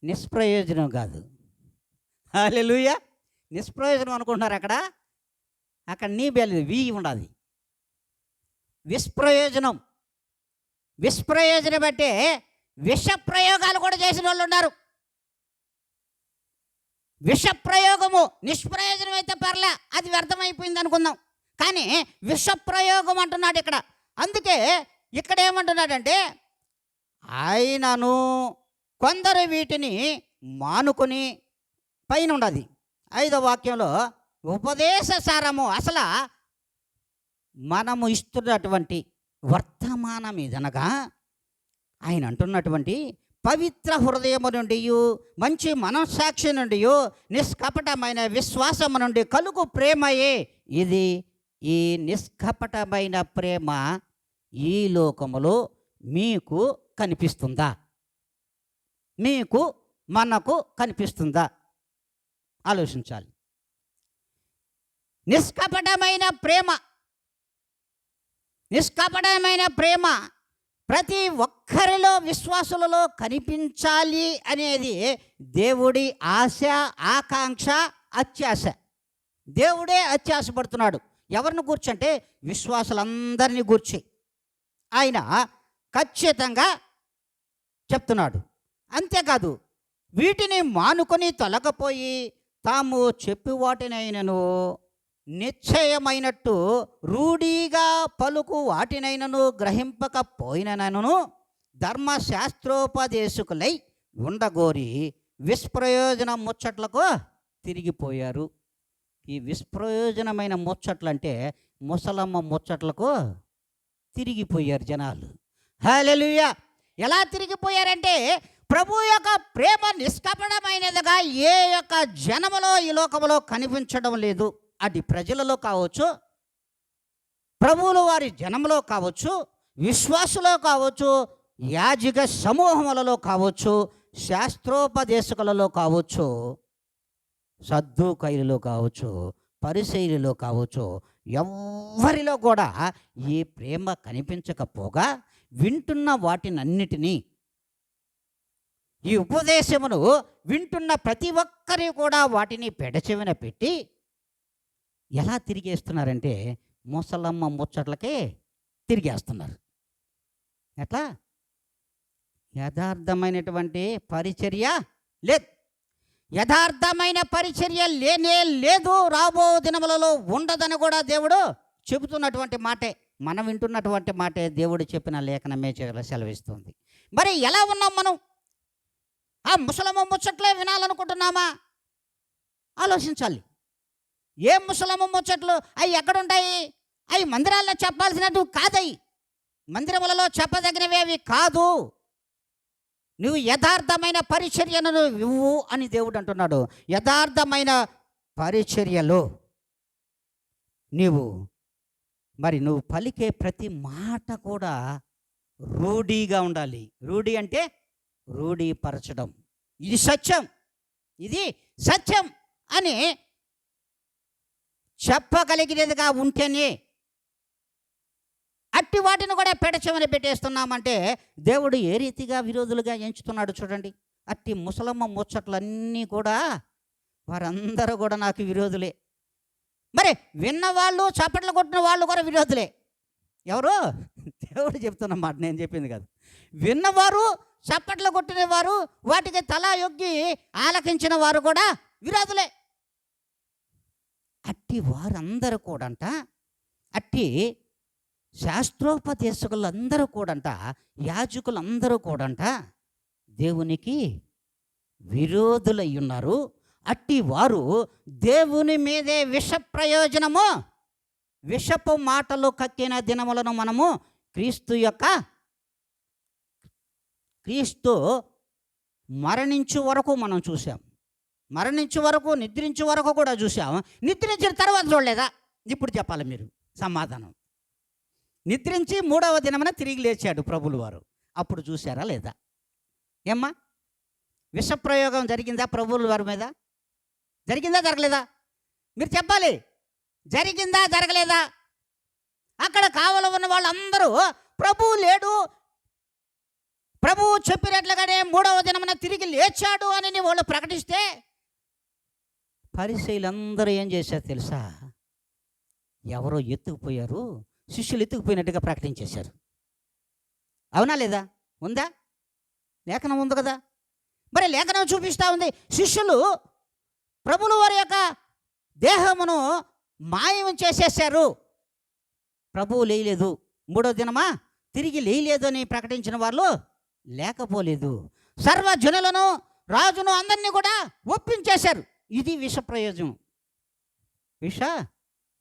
నిష్ప్రయోజనం కాదు. హల్లెలూయా. నిష్ప్రయోజనం అనుకుంటున్నారు అక్కడ నీ బేలేదు, వి ఉండాలి. విష్ప్రయోజనం అంటే విష ప్రయోగాలు కూడా చేసిన వాళ్ళు ఉన్నారు. విషప్రయోగము నిష్ప్రయోజనం అయితే పర్లే, అది వ్యర్థమైపోయింది అనుకుందాం. కానీ విషప్రయోగం అంటున్నాడు ఇక్కడ. అందుకే ఇక్కడ ఏమంటున్నాడంటే, ఆయనను కొందరు వీటిని మానుకొని పైన ఉండదు. 5వ వాక్యంలో ఉపదేశ సారము, అసలు మనము ఇస్తున్నటువంటి వర్తమానం ఇదనగా ఆయన అంటున్నటువంటి పవిత్ర హృదయము నుండి మంచి మనస్సాక్షి నుండి నిష్కపటమైన విశ్వాసము నుండి కలుగు ప్రేమయే ఇది. ఈ నిష్కపటమైన ప్రేమ ఈ లోకములో మీకు కనిపిస్తుందా? మనకు కనిపిస్తుందా? ఆలోచించాలి. నిష్కపటమైన ప్రేమ ప్రతి ఒక్కరిలో, విశ్వాసులలో కనిపించాలి అనేది దేవుడి ఆశ, ఆకాంక్ష, అత్యాశ. దేవుడే అత్యాశపడుతున్నాడు. ఎవరిని కూర్చంటే విశ్వాసులందరినీ కూర్చి ఆయన ఖచ్చితంగా చెప్తున్నాడు. అంతేకాదు, వీటిని మానుకొని తొలగపోయి తాము చెప్పి వాటినైనను నిశ్చయమైనట్టు రూఢీగా పలుకు వాటినైనను గ్రహింపకపోయినను ధర్మశాస్త్రోపదేశకులై ఉండగోరి విష్ప్రయోజన ముచ్చట్లకు తిరిగిపోయారు. ఈ విష్ప్రయోజనమైన ముచ్చట్లంటే ముసలమ్మ ముచ్చట్లకు తిరిగిపోయారు జనాలు. హల్లెలూయా. ఎలా తిరిగిపోయారంటే, ప్రభు యొక్క ప్రేమ నిష్కపటమైనదిగా ఏ యొక్క జనములో ఈ లోకములో కనిపించడం లేదు. అది ప్రజలలో కావచ్చు, ప్రభువులు వారి జనంలో కావచ్చు, విశ్వాసులో కావచ్చు, యాజక సమూహములలో కావచ్చు, శాస్త్రోపదేశకులలో కావచ్చు, సద్దూకైలలో కావచ్చు, పరిసయ్యులలో కావచ్చు, ఎవ్వరిలో కూడా ఈ ప్రేమ కనిపించకపోగా వింటున్న వాటినన్నిటినీ, ఈ ఉపదేశమును వింటున్న ప్రతి ఒక్కరి కూడా వాటిని పెడచెవిన పెట్టి ఎలా తిరిగేస్తున్నారంటే ముసలమ్మ ముచ్చట్లకే తిరిగేస్తున్నారు. ఎట్లా? యథార్థమైనటువంటి పరిచర్య లేదు. యథార్థమైన పరిచర్య లేనే లేదు, రాబో దినములలో ఉండదని కూడా దేవుడు చెబుతున్నటువంటి మాటే, మనం వింటున్నటువంటి మాటే దేవుడు చెప్పిన లేఖనమే సెలవిస్తుంది. మరి ఎలా ఉన్నాం మనం? ఆ ముసలమ్మ ముచ్చట్లే వినాలనుకుంటున్నామా? ఆలోచించాలి. ఏ ముసలమ్మ ముచ్చట్లు అవి ఎక్కడుంటాయి? అవి మందిరాల్లో చెప్పాల్సినట్టు కాదయి, మందిరములలో చెప్పదగినవి అవి కాదు. నువ్వు యథార్థమైన పరిచర్యను ఇవ్వు అని దేవుడు అంటున్నాడు. యథార్థమైన పరిచర్యలో నువ్వు పలికే ప్రతి మాట కూడా రూఢీగా ఉండాలి. రూఢి అంటే రూఢీపరచడం. ఇది సత్యం, ఇది సత్యం అని చెప్పగలిగినదిగా ఉంటేనే. అట్టి వాటిని కూడా పెడచెవిన పెట్టేస్తున్నామంటే దేవుడు ఏ రీతిగా విరోధులుగా ఎంచుతున్నాడు చూడండి. అట్టి ముసలమ్మ ముచ్చట్లన్నీ కూడా వారందరూ కూడా నాకు విరోధులే. మరి విన్నవాళ్ళు, చప్పట్లు కొట్టిన వాళ్ళు కూడా విరోధులే. ఎవరు? దేవుడు చెప్తున్న మాట, నేను చెప్పింది కాదు. విన్నవారు, చప్పట్లు కొట్టిన వారు, వాటికి తల యొగ్గి ఆలకించిన వారు కూడా విరోధులే. అట్టి వారందరూ కూడంట, అట్టి శాస్త్రోపదేశకులందరూ కూడంట, యాజకులందరూ కూడంట దేవునికి విరోధులై ఉన్నారు. అట్టి వారు దేవుని మీదే విష ప్రయోజనము, విషపు మాటలు కక్కిన దినములను మనము క్రీస్తు మరణించు వరకు మనం చూసాం. మరణించే వరకు, నిద్రించే వరకు కూడా చూసాం. నిద్రించిన తర్వాత చూడలేదా? ఇప్పుడు చెప్పాలి మీరు సమాధానం. నిద్రించి 3వ దినమున తిరిగి లేచాడు ప్రభులు వారు, అప్పుడు చూసారా లేదా? ఏమ్మా, విషప్రయోగం జరిగిందా ప్రభువుల వారి మీద? జరిగిందా జరగలేదా? మీరు చెప్పాలి. జరిగిందా జరగలేదా? అక్కడ కావలి ఉన్న వాళ్ళందరూ ప్రభువు లేడు, ప్రభువు చెప్పినట్లుగానే 3వ దినమున తిరిగి లేచాడు అని వాళ్ళు ప్రకటిస్తే పరిసయ్యులందరూ ఏం చేశారు తెలుసా? ఎవరో ఎత్తుకుపోయారు, శిష్యులు ఎత్తుకుపోయినట్టుగా ప్రకటించేశారు. అవునా లేదా? ఉందా? లేఖనం ఉంది కదా. మరి లేఖనం చూపిస్తూ ఉంది, శిష్యులు ప్రభుల వారి యొక్క దేహమును మాయం చేసేసారు. ప్రభువు లేయలేదు, 3వ దినమా తిరిగి లేయలేదు అని ప్రకటించిన వాళ్ళు లేకపోలేదు. సర్వజనులను, రాజును, అందరినీ కూడా ఒప్పించేశారు. ఇది విష ప్రయోజనం. విష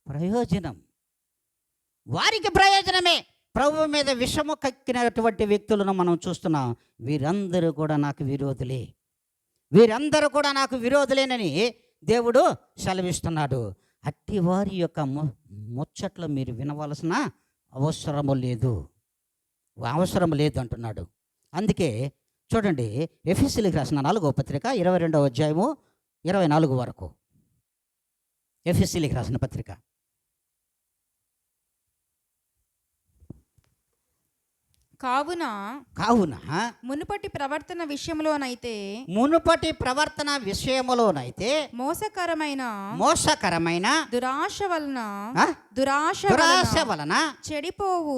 ప్రయోజనం వారికి ప్రయోజనమే. ప్రభువు మీద విషము కక్కినటువంటి వ్యక్తులను మనం చూస్తున్నాం. వీరందరూ కూడా నాకు విరోధులే, వీరందరూ కూడా నాకు విరోధులేనని దేవుడు సెలవిస్తున్నాడు. అట్టి వారి యొక్క ముచ్చట్లు మీరు వినవలసిన అవసరం లేదు అంటున్నాడు. అందుకే చూడండి, ఎఫెసీయులకు రాసిన 4వ పత్రిక 22వ అధ్యాయము 24 వరకు. ఎఫెసీయులకు రాసిన పత్రిక. కావున మునుపటి ప్రవర్తన విషయములోనైతే మోసకరమైన దురాశ వలన చెడిపోవు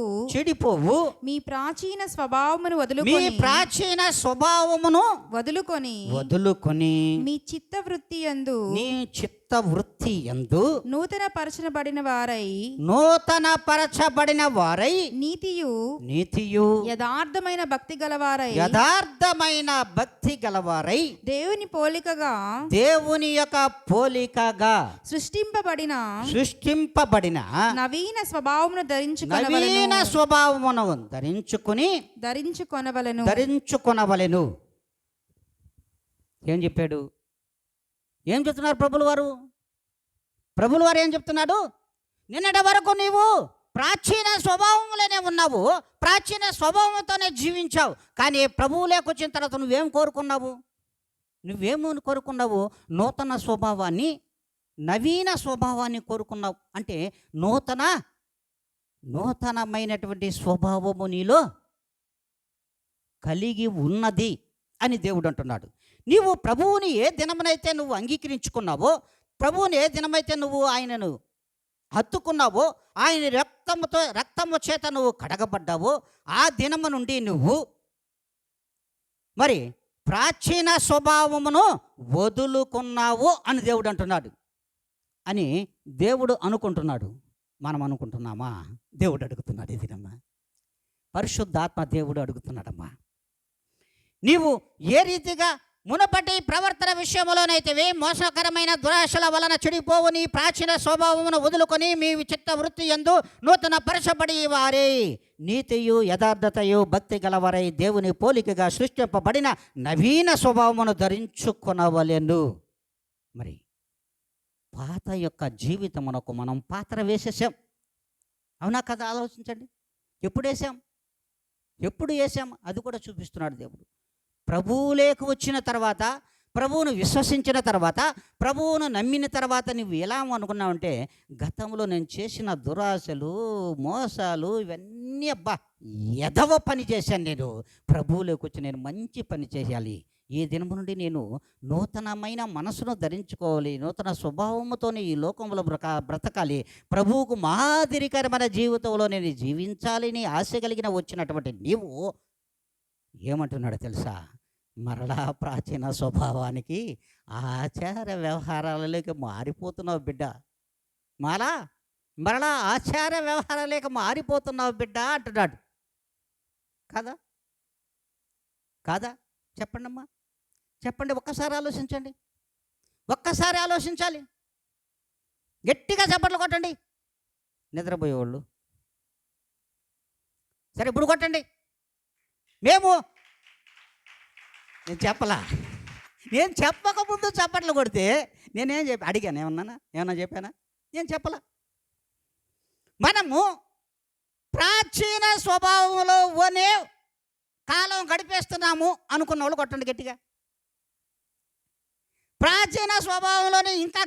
మీ ప్రాచీన స్వభావమును వదులుకొని మీ చిత్తవృత్తి యందు నూతన పరచబడిన వారై నీతియు యథార్థమైన భక్తి గలవారై దేవుని యొక్క పోలికగా సృష్టింపబడిన నవీన స్వభావమును ధరించుకొనవలెను. ఏం చెప్పాడు? ఏం చెప్తున్నారు ప్రభులు వారు? ఏం చెప్తున్నాడు? నిన్నటి వరకు నీవు ప్రాచీన స్వభావంలోనే ఉన్నావు, ప్రాచీన స్వభావంతోనే జీవించావు. కానీ ప్రభువులోకి వచ్చిన తర్వాత నువ్వేం కోరుకున్నావు? నువ్వేమని కోరుకున్నావు? నూతన స్వభావాన్ని, నవీన స్వభావాన్ని కోరుకున్నావు. అంటే నూతనమైనటువంటి స్వభావము నీలో కలిగి ఉన్నది అని దేవుడు అంటున్నాడు. నీవు ప్రభువుని ఏ దినమునైతే నువ్వు అంగీకరించుకున్నావో, ప్రభువుని ఏ దినమైతే నువ్వు ఆయనను హత్తుకున్నావో, ఆయన రక్తము చేత నువ్వు కడగబడ్డావో, ఆ దినము నుండి నువ్వు మరి ప్రాచీన స్వభావమును వదులుకున్నావు అని దేవుడు అంటున్నాడు. అని దేవుడు అనుకుంటున్నాడు. మనం అనుకుంటున్నామా? దేవుడు అడుగుతున్నాడు. ఇదినమ్మా, పరిశుద్ధాత్మ దేవుడు అడుగుతున్నాడమ్మా. నీవు ఏ రీతిగా మునపటి ప్రవర్తన విషయంలోనైతే మోసకరమైన దురాశల వలన చెడిపోవు నీ ప్రాచీన స్వభావమును వదులుకొని మీ చిత్త వృత్తి యందు నూతన పరచబడి వారే నీతియు యథార్థతయు భక్తి గలవారై దేవుని పోలికగా సృష్టింపబడిన నవీన స్వభావమును ధరించుకొనవలెను. మరి పాత యొక్క జీవితమునకు మనం పాత్ర వేసేసాం. అవునా కదా? ఆలోచించండి. ఎప్పుడు వేసాం అది కూడా చూపిస్తున్నాడు దేవుడు. ప్రభువులోకి వచ్చిన తర్వాత, ప్రభువును విశ్వసించిన తర్వాత, ప్రభువును నమ్మిన తర్వాత నువ్వు ఎలా అనుకున్నావంటే, గతంలో నేను చేసిన దురాశలు, మోసాలు ఇవన్నీ ఎదవ పని చేశాను. నేను ప్రభువులోకి వచ్చి నేను మంచి పని చేయాలి. ఈ దినము నుండి నేను నూతనమైన మనసును ధరించుకోవాలి, నూతన స్వభావముతోనే ఈ లోకంలో బ్రతకాలి, ప్రభువుకు మాదిరికరమైన జీవితంలో నేను జీవించాలని ఆశ కలిగిన వచ్చినటువంటి నీవు ఏమంటున్నాడో తెలుసా? మరలా ప్రాచీన స్వభావానికి, ఆచార వ్యవహారాలలోకి మారిపోతున్నావు బిడ్డ. మరలా ఆచార వ్యవహారాలలోకి మారిపోతున్నావు బిడ్డ అంటున్నాడు. కాదా? చెప్పండి అమ్మా, చెప్పండి. ఒక్కసారి ఆలోచించాలి. గట్టిగా చప్పట్లు కొట్టండి నిద్రపోయేవాళ్ళు. సరే, ఇప్పుడు కొట్టండి. నేను చెప్పకముందు చప్పట్లు కొడితే నేనేం అడిగాను? ఏమన్నా చెప్పానా? నేను చెప్పలా. మనము ప్రాచీన స్వభావంలోనే కాలం గడిపేస్తున్నాము అనుకున్న వాళ్ళు కొట్టండి గట్టిగా. ప్రాచీన స్వభావంలోనే ఇంకా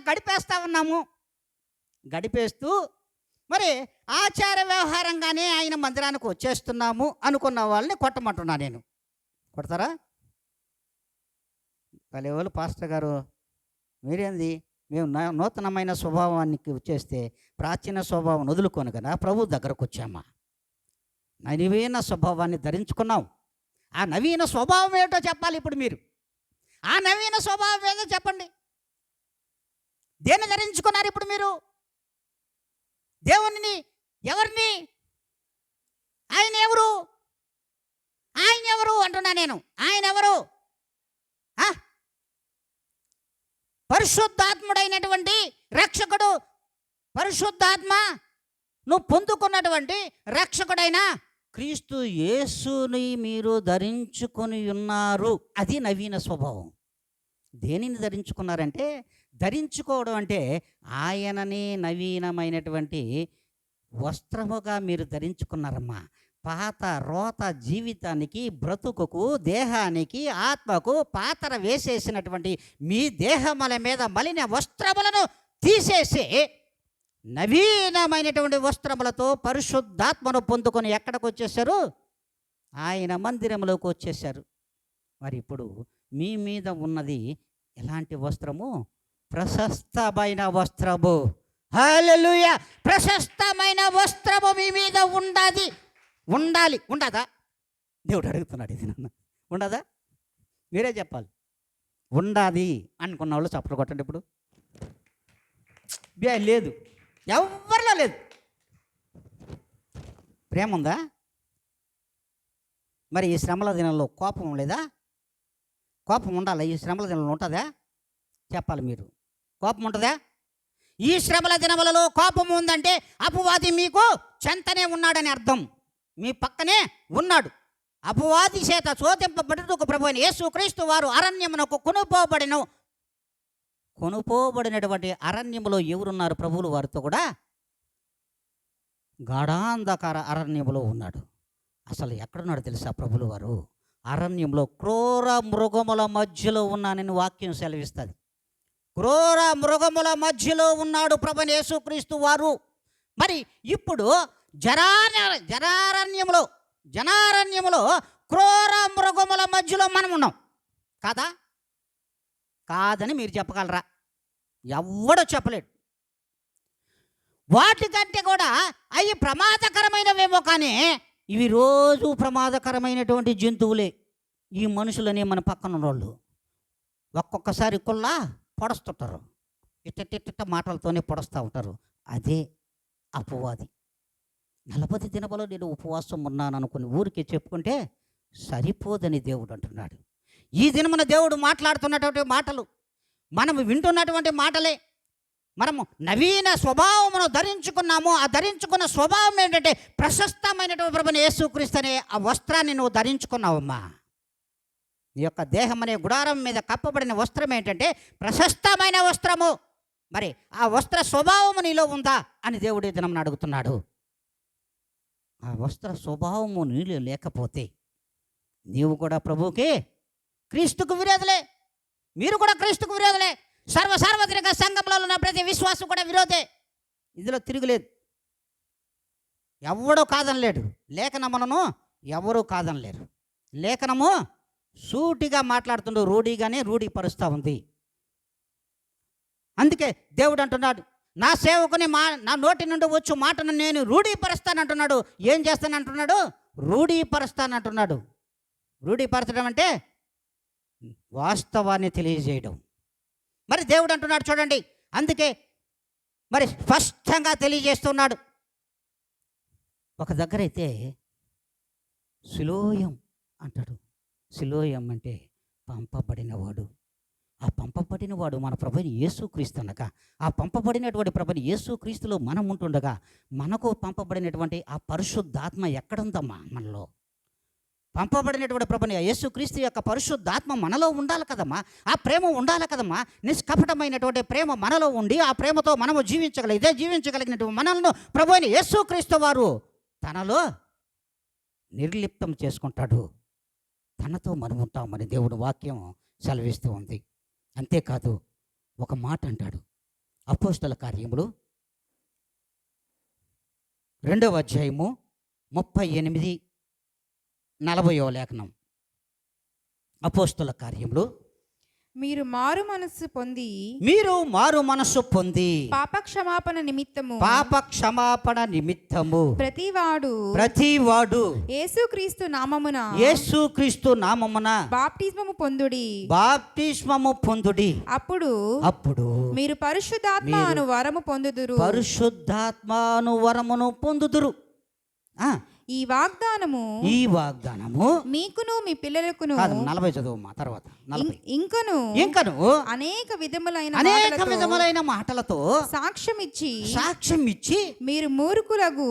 గడిపేస్తూ మరి ఆచార వ్యవహారంగానే ఆయన మందిరానికి వచ్చేస్తున్నాము అనుకున్న వాళ్ళని కొట్టమంటున్నా నేను. కొడతారా? వాళ్ళు పాస్టర్ గారు మీరేంది, మేము నూతనమైన స్వభావానికి వచ్చేస్తే ప్రాచీన స్వభావం వదులుకొని కదా ప్రభు దగ్గరకు వచ్చామా, నవీన స్వభావాన్ని ధరించుకున్నాం. ఆ నవీన స్వభావం ఏమిటో చెప్పాలి ఇప్పుడు మీరు. ఆ నవీన స్వభావం ఏదో చెప్పండి. దేన్ని ధరించుకున్నారు ఇప్పుడు మీరు? దేవుని, ఎవరిని? ఆయన ఎవరు అంటున్నా నేను. ఆయన ఎవరు? పరిశుద్ధాత్ముడైనటువంటి రక్షకుడు. పరిశుద్ధాత్మ నువ్వు పొందుకున్నటువంటి రక్షకుడైన క్రీస్తు యేసుని మీరు ధరించుకొని ఉన్నారు. అది నవీన స్వభావం. దేనిని ధరించుకున్నారంటే, ధరించుకోవడం అంటే ఆయనని నవీనమైనటువంటి వస్త్రముగా మీరు ధరించుకున్నారమ్మా. పాత రోత జీవితానికి, బ్రతుకుకు, దేహానికి, ఆత్మకు పాత్ర వేసేసినటువంటి మీ దేహముల మీద మలిన వస్త్రములను తీసేసి నవీనమైనటువంటి వస్త్రములతో పరిశుద్ధాత్మను పొందుకొని ఎక్కడికి వచ్చేసారు? ఆయన మందిరంలోకి వచ్చేసారు. మరి ఇప్పుడు మీ మీద ఉన్నది ఎలాంటి వస్త్రము? ప్రశస్తమైన వస్త్రము. హల్లెలూయా! ప్రశస్తమైన వస్త్రము మీ మీద ఉండాలి. ఉండదా? దేవుడు అడుగుతున్నాడు. ఇది నన్ను ఉండదా? మీరే చెప్పాలి. ఉండాది అనుకున్న వాళ్ళు చప్పట్లు కొట్టండి. ఇప్పుడు లేదు, ఎవరిలో లేదు. ప్రేమ ఉందా? మరి ఈ శ్రమల దినంలో కోపం లేదా? కోపం ఉండాలా? ఈ శ్రమల దినంలో ఉంటుందా? చెప్పాలి మీరు. కోపం ఉంటుందా? ఈ శ్రమల దినములలో కోపం ఉందంటే అపవాది మీకు చెంతనే ఉన్నాడని అర్థం. మీ పక్కనే ఉన్నాడు. అపవాది చేత శోధింపబడుటకు ప్రభువైన యేసుక్రీస్తు వారు అరణ్యమునకు కొనుపోబడినటువంటి అరణ్యములో ఎవరున్నారు? ప్రభువులు వారితో కూడా గాఢాంధకార అరణ్యంలో ఉన్నాడు. అసలు ఎక్కడున్నాడు తెలుసా ప్రభులు వారు? అరణ్యంలో క్రూర మృగముల మధ్యలో ఉన్నానని వాక్యం సెలవిస్తుంది. క్రూర మృగముల మధ్యలో ఉన్నాడు ప్రభువైన యేసుక్రీస్తు వారు. మరి ఇప్పుడు జనారణ్యంలో క్రూర మృగముల మధ్యలో మనం ఉన్నాం కాదా? కాదని మీరు చెప్పగలరా? ఎవ్వడూ చెప్పలేడు. వాటికంటే కూడా అవి ప్రమాదకరమైనవేమో, కానీ ఇవి రోజు ప్రమాదకరమైనటువంటి జంతువులే. ఈ మనుషులనే మన పక్కన ఉన్నోళ్ళు ఒక్కొక్కసారి కుల్లా పొడుస్తుంటారు, ఇట్ట మాటలతోనే పొడుస్తూ ఉంటారు. అదే అపవాది. 40 దినములు నేను ఉపవాసం ఉన్నాను అనుకుని ఊరికి చెప్పుకుంటే సరిపోదని దేవుడు అంటున్నాడు. ఈ దినమున దేవుడు మాట్లాడుతున్నటువంటి మాటలు, మనము వింటున్నటువంటి మాటలే. మనము నవీన స్వభావమును ధరించుకున్నాము. ఆ ధరించుకున్న స్వభావం ఏంటంటే ప్రశస్తమైనటువంటి ప్రభువైన యేసుక్రీస్తు అనే ఆ వస్త్రాన్ని నువ్వు ధరించుకున్నావమ్మా. నీ యొక్క దేహం అనే గుడారం మీద కప్పబడిన వస్త్రం ఏంటంటే ప్రశస్తమైన వస్త్రము. మరి ఆ వస్త్ర స్వభావము నీలో ఉందా అని దేవుడి దినం అడుగుతున్నాడు. ఆ వస్త్ర స్వభావము నీలో లేకపోతే నీవు కూడా ప్రభువుకి, క్రీస్తుకు విరోధులే. మీరు కూడా క్రీస్తుకు విరోధులే. సార్వత్రిక సంఘంలో ఉన్న ప్రతి విశ్వాసం కూడా విరోధే. ఇందులో తిరుగులేదు. ఎవడో కాదనలేడు. లేఖనములను ఎవరూ కాదనలేరు. లేఖనము సూటిగా మాట్లాడుతుండో రూఢిగానే రూఢిపరుస్తూ ఉంది. అందుకే దేవుడు అంటున్నాడు, నా సేవకుని నా నోటి నుండి వచ్చు మాటను నేను రూఢీపరుస్తానంటున్నాడు. ఏం చేస్తానంటున్నాడు? రూఢీపరుస్తానంటున్నాడు. రూఢీపరచడం అంటే వాస్తవాన్ని తెలియజేయడం. మరి దేవుడు అంటున్నాడు చూడండి. అందుకే మరి స్పష్టంగా తెలియజేస్తున్నాడు. ఒక దగ్గర అయితే సిలోయం అంటాడు. సిలోయం అంటే పంపబడినవాడు. ఆ పంపబడినవాడు మన ప్రభువైన యేసుక్రీస్తు అనగా, ఆ పంపబడినటువంటి ప్రభువైన యేసుక్రీస్తులో మనం ఉంటుండగా మనకు పంపబడినటువంటి ఆ పరిశుద్ధాత్మ ఎక్కడుందమ్మా? మనలో పంపబడినటువంటి ప్రభువైన యేసుక్రీస్తు యొక్క పరిశుద్ధాత్మ మనలో ఉండాలి కదమ్మా. ఆ ప్రేమ ఉండాలి కదమ్మా. నిష్కపటమైనటువంటి ప్రేమ మనలో ఉండి ఆ ప్రేమతో మనము జీవించగలిగినటువంటి మనల్ని ప్రభువైన యేసుక్రీస్తు వారు తనలో నిర్లిప్తం చేసుకుంటాడు. తనతో మనం ఉంటామని దేవుడు వాక్యం సెలవిస్తూ ఉంది. అంతేకాదు, ఒక మాట అంటాడు. అపోస్తల కార్యములు 2వ అధ్యాయము 38-40 లేఖనం. అపోస్తల కార్యములు, మీరు మారు మనస్సు పొంది పాపక్షమాపణ నిమిత్తము ప్రతివాడు యేసుక్రీస్తు నామమున బాప్తిస్మము పొందుడి. అప్పుడు మీరు పరిశుద్ధాత్మ అను వరమును పొందుదురు. ఈ వాగ్దానము మీకును మీ పిల్లలకును 40 చదువు తర్వాత ఇంకను అనేక విధములైన మాటలతో సాక్ష్యం ఇచ్చి మీరు మూర్ఖులగు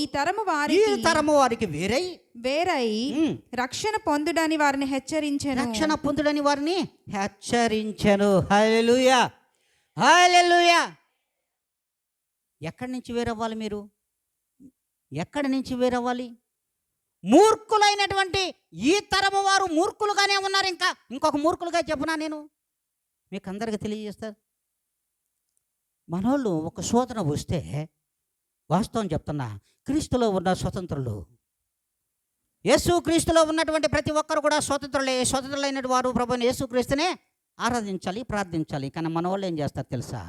ఈ తరము వారికి వేరై రక్షణ పొందుడని వారిని హెచ్చరించెను. హల్లెలూయా, హల్లెలూయా. ఎక్కడి నుంచి వేరవ్వాలి మీరు? ఎక్కడి నుంచి వేరవ్వాలి? మూర్ఖులైనటువంటి ఈ తరము వారు మూర్ఖులుగానే ఉన్నారు. ఇంకొక మూర్ఖులుగా చెప్పునా నేను మీకు అందరికీ తెలియజేస్తారు. మనోళ్ళు ఒక శోధన వస్తే, వాస్తవం చెప్తున్నా, క్రీస్తులో ఉన్న స్వతంత్రులు, యేసుక్రీస్తులో ఉన్నటువంటి ప్రతి ఒక్కరు కూడా స్వతంత్రులైన వారు ప్రభువైన యేసుక్రీస్తునే ఆరాధించాలి, ప్రార్థించాలి. కానీ మన వాళ్ళు ఏం చేస్తారు తెలుసా?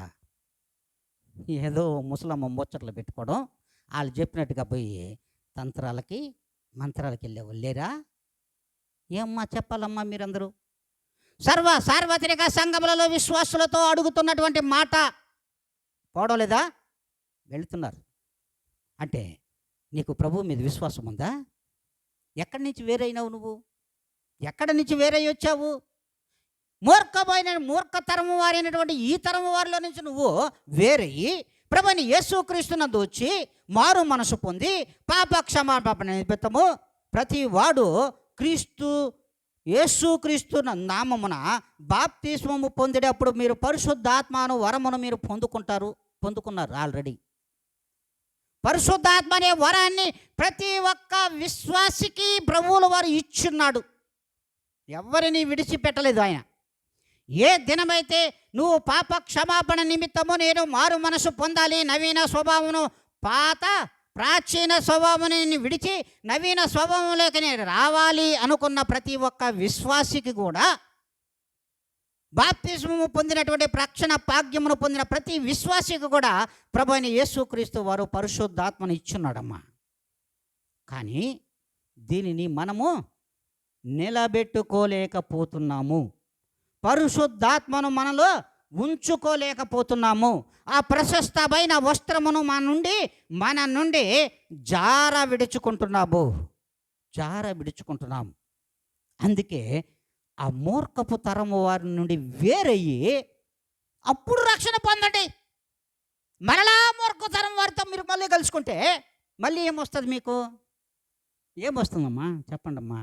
ఏదో ముసలమ్మ ముచ్చట్లు పెట్టుకోవడం, వాళ్ళు చెప్పినట్టుగా పోయి మంత్రాలకి వెళ్ళేవాళ్ళు లేరా? ఏమ్మా చెప్పాలమ్మా మీరందరూ? సార్వత్రిక సంఘములలో విశ్వాసులతో అడుగుతున్నటువంటి మాట పోవలేదా? వెళుతున్నారు అంటే నీకు ప్రభువు మీద విశ్వాసం ఉందా? ఎక్కడి నుంచి వేరైనావు నువ్వు? ఎక్కడి నుంచి వేరై వచ్చావు? మూర్ఖతరము వారైనటువంటి ఈ తరము వారిలో నుంచి నువ్వు వేరయ్యి ప్రభువైన యేసుక్రీస్తునందు వచ్చి మారు మనసు పొంది పాప క్షమాపణ నిమిత్తము ప్రతి వాడు యేసుక్రీస్తు నామమున బాప్తిస్మము పొందేటప్పుడు మీరు పరిశుద్ధాత్మను వరమును మీరు పొందుకున్నారు ఆల్రెడీ. పరిశుద్ధాత్మ అనే వరాన్ని ప్రతి ఒక్క విశ్వాసికి ప్రభువుల వారు ఇచ్చున్నాడు. ఎవరిని విడిచిపెట్టలేదు ఆయన. ఏ దినమైతే నువ్వు పాప క్షమాపణ నిమిత్తము నేను మారు మనసు పొందాలి, నవీన స్వభావమును ప్రాచీన స్వభావాన్ని విడిచి నవీన స్వభావంలోకి నేను రావాలి అనుకున్న ప్రతి ఒక్క విశ్వాసికి కూడా, బాప్తిస్మము పొందినటువంటి రక్షణ భాగ్యమును పొందిన ప్రతి విశ్వాసికి కూడా ప్రభు అయిన యేసుక్రీస్తు వారు పరిశుద్ధాత్మను ఇచ్చున్నాడమ్మా. కానీ దీనిని మనము నిలబెట్టుకోలేకపోతున్నాము. పరిశుద్ధాత్మను మనలో ఉంచుకోలేకపోతున్నాము. ఆ ప్రశస్తమైన వస్త్రమును మన నుండి జార విడుచుకుంటున్నాము. అందుకే ఆ మూర్ఖపు తరము వారి నుండి వేరయ్యి అప్పుడు రక్షణ పొందండి. మరలా మూర్ఖ తరం వారితో మీరు మళ్ళీ కలుసుకుంటే మళ్ళీ ఏమొస్తుంది? మీకు ఏమొస్తుందమ్మా చెప్పండి అమ్మా.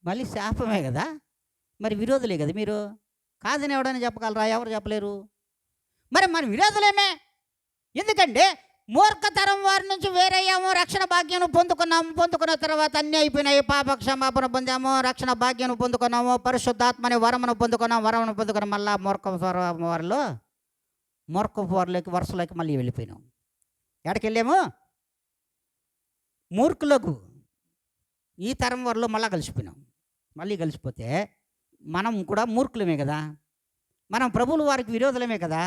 మళ్ళీ శాపమే కదా. మరి విరోధులే కదా మీరు. కాదని ఎవడైనా చెప్పగలరా? ఎవరు చెప్పలేరు. మరి మన విరోధులేమే. ఎందుకంటే మూర్ఖతరం వారి నుంచి వేరయ్యాము, రక్షణ భాగ్యం పొందుకున్న తర్వాత అన్నీ అయిపోయినాయి. పాప క్షమాపణ పొందాము, రక్షణ భాగ్యం పొందుకున్నాము, పరిశుద్ధాత్మని వరమును పొందుకున్నాం. మళ్ళా మూర్ఖపు వారిలోకి వరుసలోకి మళ్ళీ వెళ్ళిపోయినాం. ఎక్కడికి వెళ్ళాము? మూర్ఖులకు. ఈ తరం వారిలో మళ్ళీ కలిసిపోయినాం. మళ్ళీ కలిసిపోతే మనం కూడా మూర్ఖులమే కదా. మనం ప్రభువుల వారికి విరోధులమే కదా.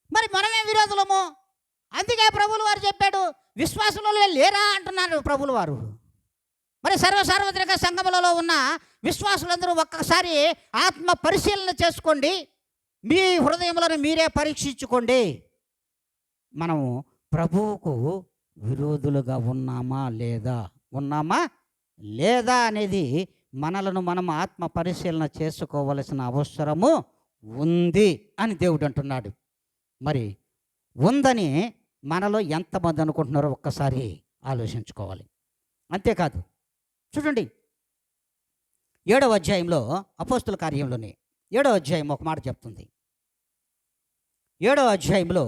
మరి మనమే విరోధులము. అందుకే ప్రభువుల వారు చెప్పాడు, విశ్వాసులలో లేరా అంటున్నారు ప్రభువుల వారు. మరి సార్వత్రిక సంఘములలో ఉన్న విశ్వాసులందరూ ఒక్కసారి ఆత్మ పరిశీలన చేసుకోండి. మీ హృదయములను మీరే పరీక్షించుకోండి. మనము ప్రభువుకు విరోధులుగా ఉన్నామా లేదా అనేది మనలను మనం ఆత్మ పరిశీలన చేసుకోవలసిన అవసరము ఉంది అని దేవుడు అంటున్నాడు. మరి ఉందని మనలో ఎంతమంది అనుకుంటున్నారో ఒక్కసారి ఆలోచించుకోవాలి. అంతేకాదు, చూడండి 7వ అధ్యాయంలో అపోస్తుల కార్యంలోనే 7వ అధ్యాయం ఒక మాట చెప్తుంది. 7వ అధ్యాయంలో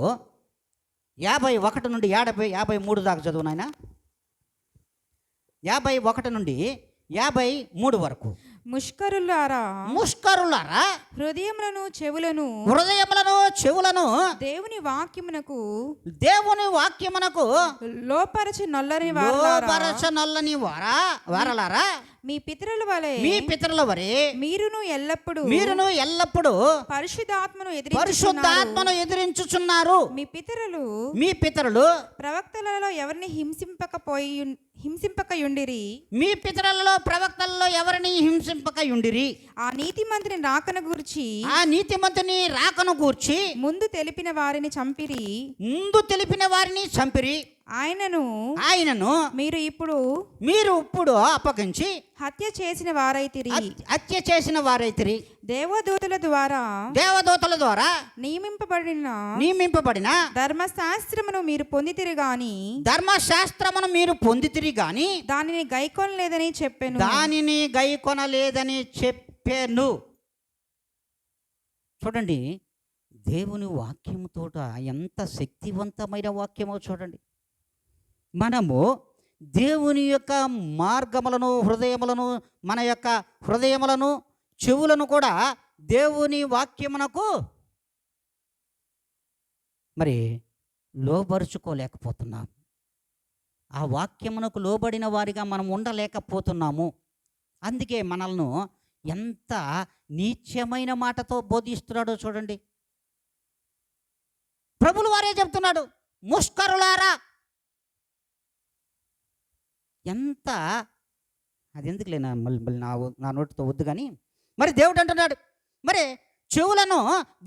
51 నుండి 53 దాకా చదువు నాయన. 51 నుండి 53 వరకు. ముష్కరులారా హృదయములను చెవులను దేవుని వాక్యమునకు లోపరచ నల్లని వారలారా మీ పితరుల వలె మీరును ఎల్లప్పుడు పరిశుద్ధాత్మను ఎదిరించుచున్నారు. మీ పితరులు ప్రవక్తలలో ఎవరిని హింసింపకయుండిరి. మీ పితరులలో ప్రవక్తలలో ఎవరిని హింసింపకయుండిరి. ఆ నీతిమంతుని రాకను గూర్చి ముందు తెలిపిన వారిని చంపిరి. ఆయనను మీరు ఇప్పుడు అప్పగించి హత్య చేసిన వారైతిరి. దేవదూతల ద్వారా నియమింపబడిన ధర్మశాస్త్రమును మీరు పొందితిరి గాని దానిని గైకొనలేదని చెప్పాను. చూడండి, దేవుని వాక్యముతో ఎంత శక్తివంతమైన వాక్యమో చూడండి. మనము దేవుని యొక్క మార్గములను మన యొక్క హృదయములను చెవులను కూడా దేవుని వాక్యమునకు మరి లోబరుచుకోలేకపోతున్నాం. ఆ వాక్యమునకు లోబడిన వారిగా మనం ఉండలేకపోతున్నాము. అందుకే మనల్ని ఎంత నీచమైన మాటతో బోధిస్తున్నాడో చూడండి. ప్రభువుల వారే చెప్తున్నాడు, ముష్కరులారా. ఎంత అది ఎందుకులే మళ్ళీ నా నోటితో వద్దు. కానీ మరి దేవుడు అంటున్నాడు, మరి చెవులను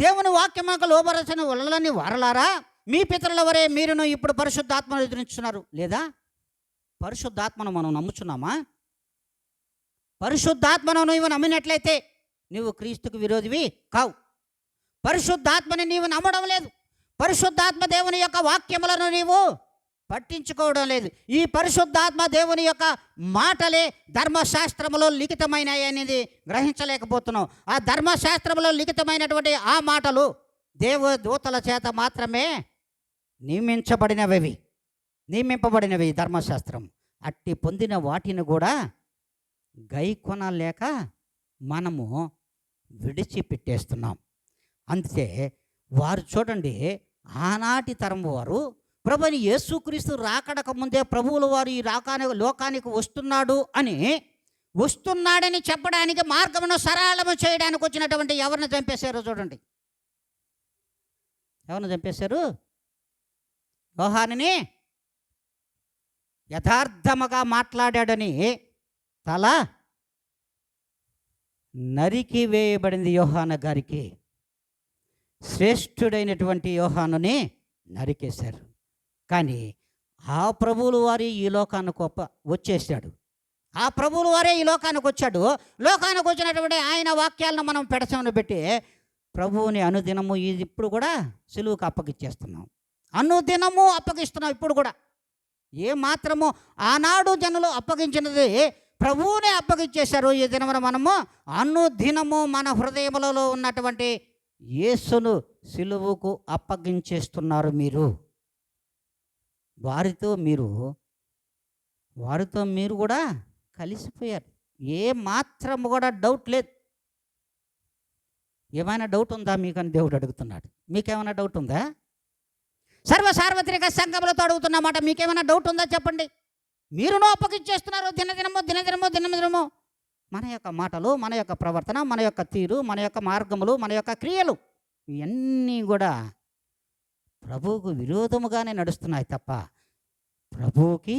దేవుని వాక్యమునకు లోబరచిన వాళ్ళని వారలారా, మీ పితరుల వరే మీరును ఇప్పుడు పరిశుద్ధాత్మను ఎదురించున్నారు. లేదా పరిశుద్ధాత్మను మనం నమ్ముచున్నామా? పరిశుద్ధాత్మను నువ్వు నమ్మినట్లయితే నువ్వు క్రీస్తుకు విరోధివి కావు. పరిశుద్ధాత్మని నీవు నమ్మడం లేదు. పరిశుద్ధాత్మ దేవుని యొక్క వాక్యములను నీవు పట్టించుకోవడం లేదు. ఈ పరిశుద్ధాత్మ దేవుని యొక్క మాటలే ధర్మశాస్త్రములో లిఖితమైనవి అనేది గ్రహించలేకపోతున్నాం. ఆ ధర్మశాస్త్రములో లిఖితమైనటువంటి ఆ మాటలు దేవదూతల చేత మాత్రమే నియమింపబడినవి ధర్మశాస్త్రం. అట్టి పొందిన వాటిని కూడా గైకొనలేక మనము విడిచిపెట్టేస్తున్నాం. అంతే వారు చూడండి, ఆనాటి తరం వారు ప్రభుని యేసుక్రీస్తు రాకడక ముందే ప్రభువుల వారు ఈ లోకానికి వస్తున్నాడని చెప్పడానికి, మార్గమును సరళము చేయడానికి వచ్చినటువంటి ఎవరిని చంపేశారో చూడండి. ఎవరిని చంపేశారు? యోహానుని యథార్థముగా మాట్లాడాడని తల నరికి వేయబడింది. యోహాను గారికి, శ్రేష్ఠుడైనటువంటి యోహానుని నరికేశారు. కానీ ఆ ప్రభువుల వారి ఈ లోకానికి వచ్చేసాడు. ఆ ప్రభువుల వారే ఈ లోకానికి వచ్చాడు. లోకానికి వచ్చినటువంటి ఆయన వాక్యాలను మనం పెడచమని పెట్టి ప్రభువుని అనుదినము ఇప్పుడు కూడా సిలువుకు అప్పగిచ్చేస్తున్నాం. అనుదినము అప్పగిస్తున్నాం. ఇప్పుడు కూడా ఏ మాత్రము ఆనాడు జనులు అప్పగించినది ప్రభువునే అప్పగిచ్చేశారు. ఈ దినమున మనము అనుదినము మన హృదయములలో ఉన్నటువంటి యేసును సిలువుకు అప్పగించేస్తున్నారు. వారితో మీరు కూడా కలిసిపోయారు. ఏ మాత్రము కూడా డౌట్ లేదు. ఏమైనా డౌట్ ఉందా మీకని దేవుడు అడుగుతున్నాడు. మీకేమైనా డౌట్ ఉందా? సార్వత్రిక సంఘములతో అడుగుతున్నమాట. మీకేమైనా డౌట్ ఉందా చెప్పండి. మీరునో అప్పగిచ్చేస్తున్నారు దినదినము. మన యొక్క మాటలు, మన యొక్క ప్రవర్తన, మన యొక్క తీరు, మన యొక్క మార్గములు, మన యొక్క క్రియలు ఇవన్నీ కూడా ప్రభువుకు విరోధముగానే నడుస్తున్నాయి తప్ప ప్రభువుకి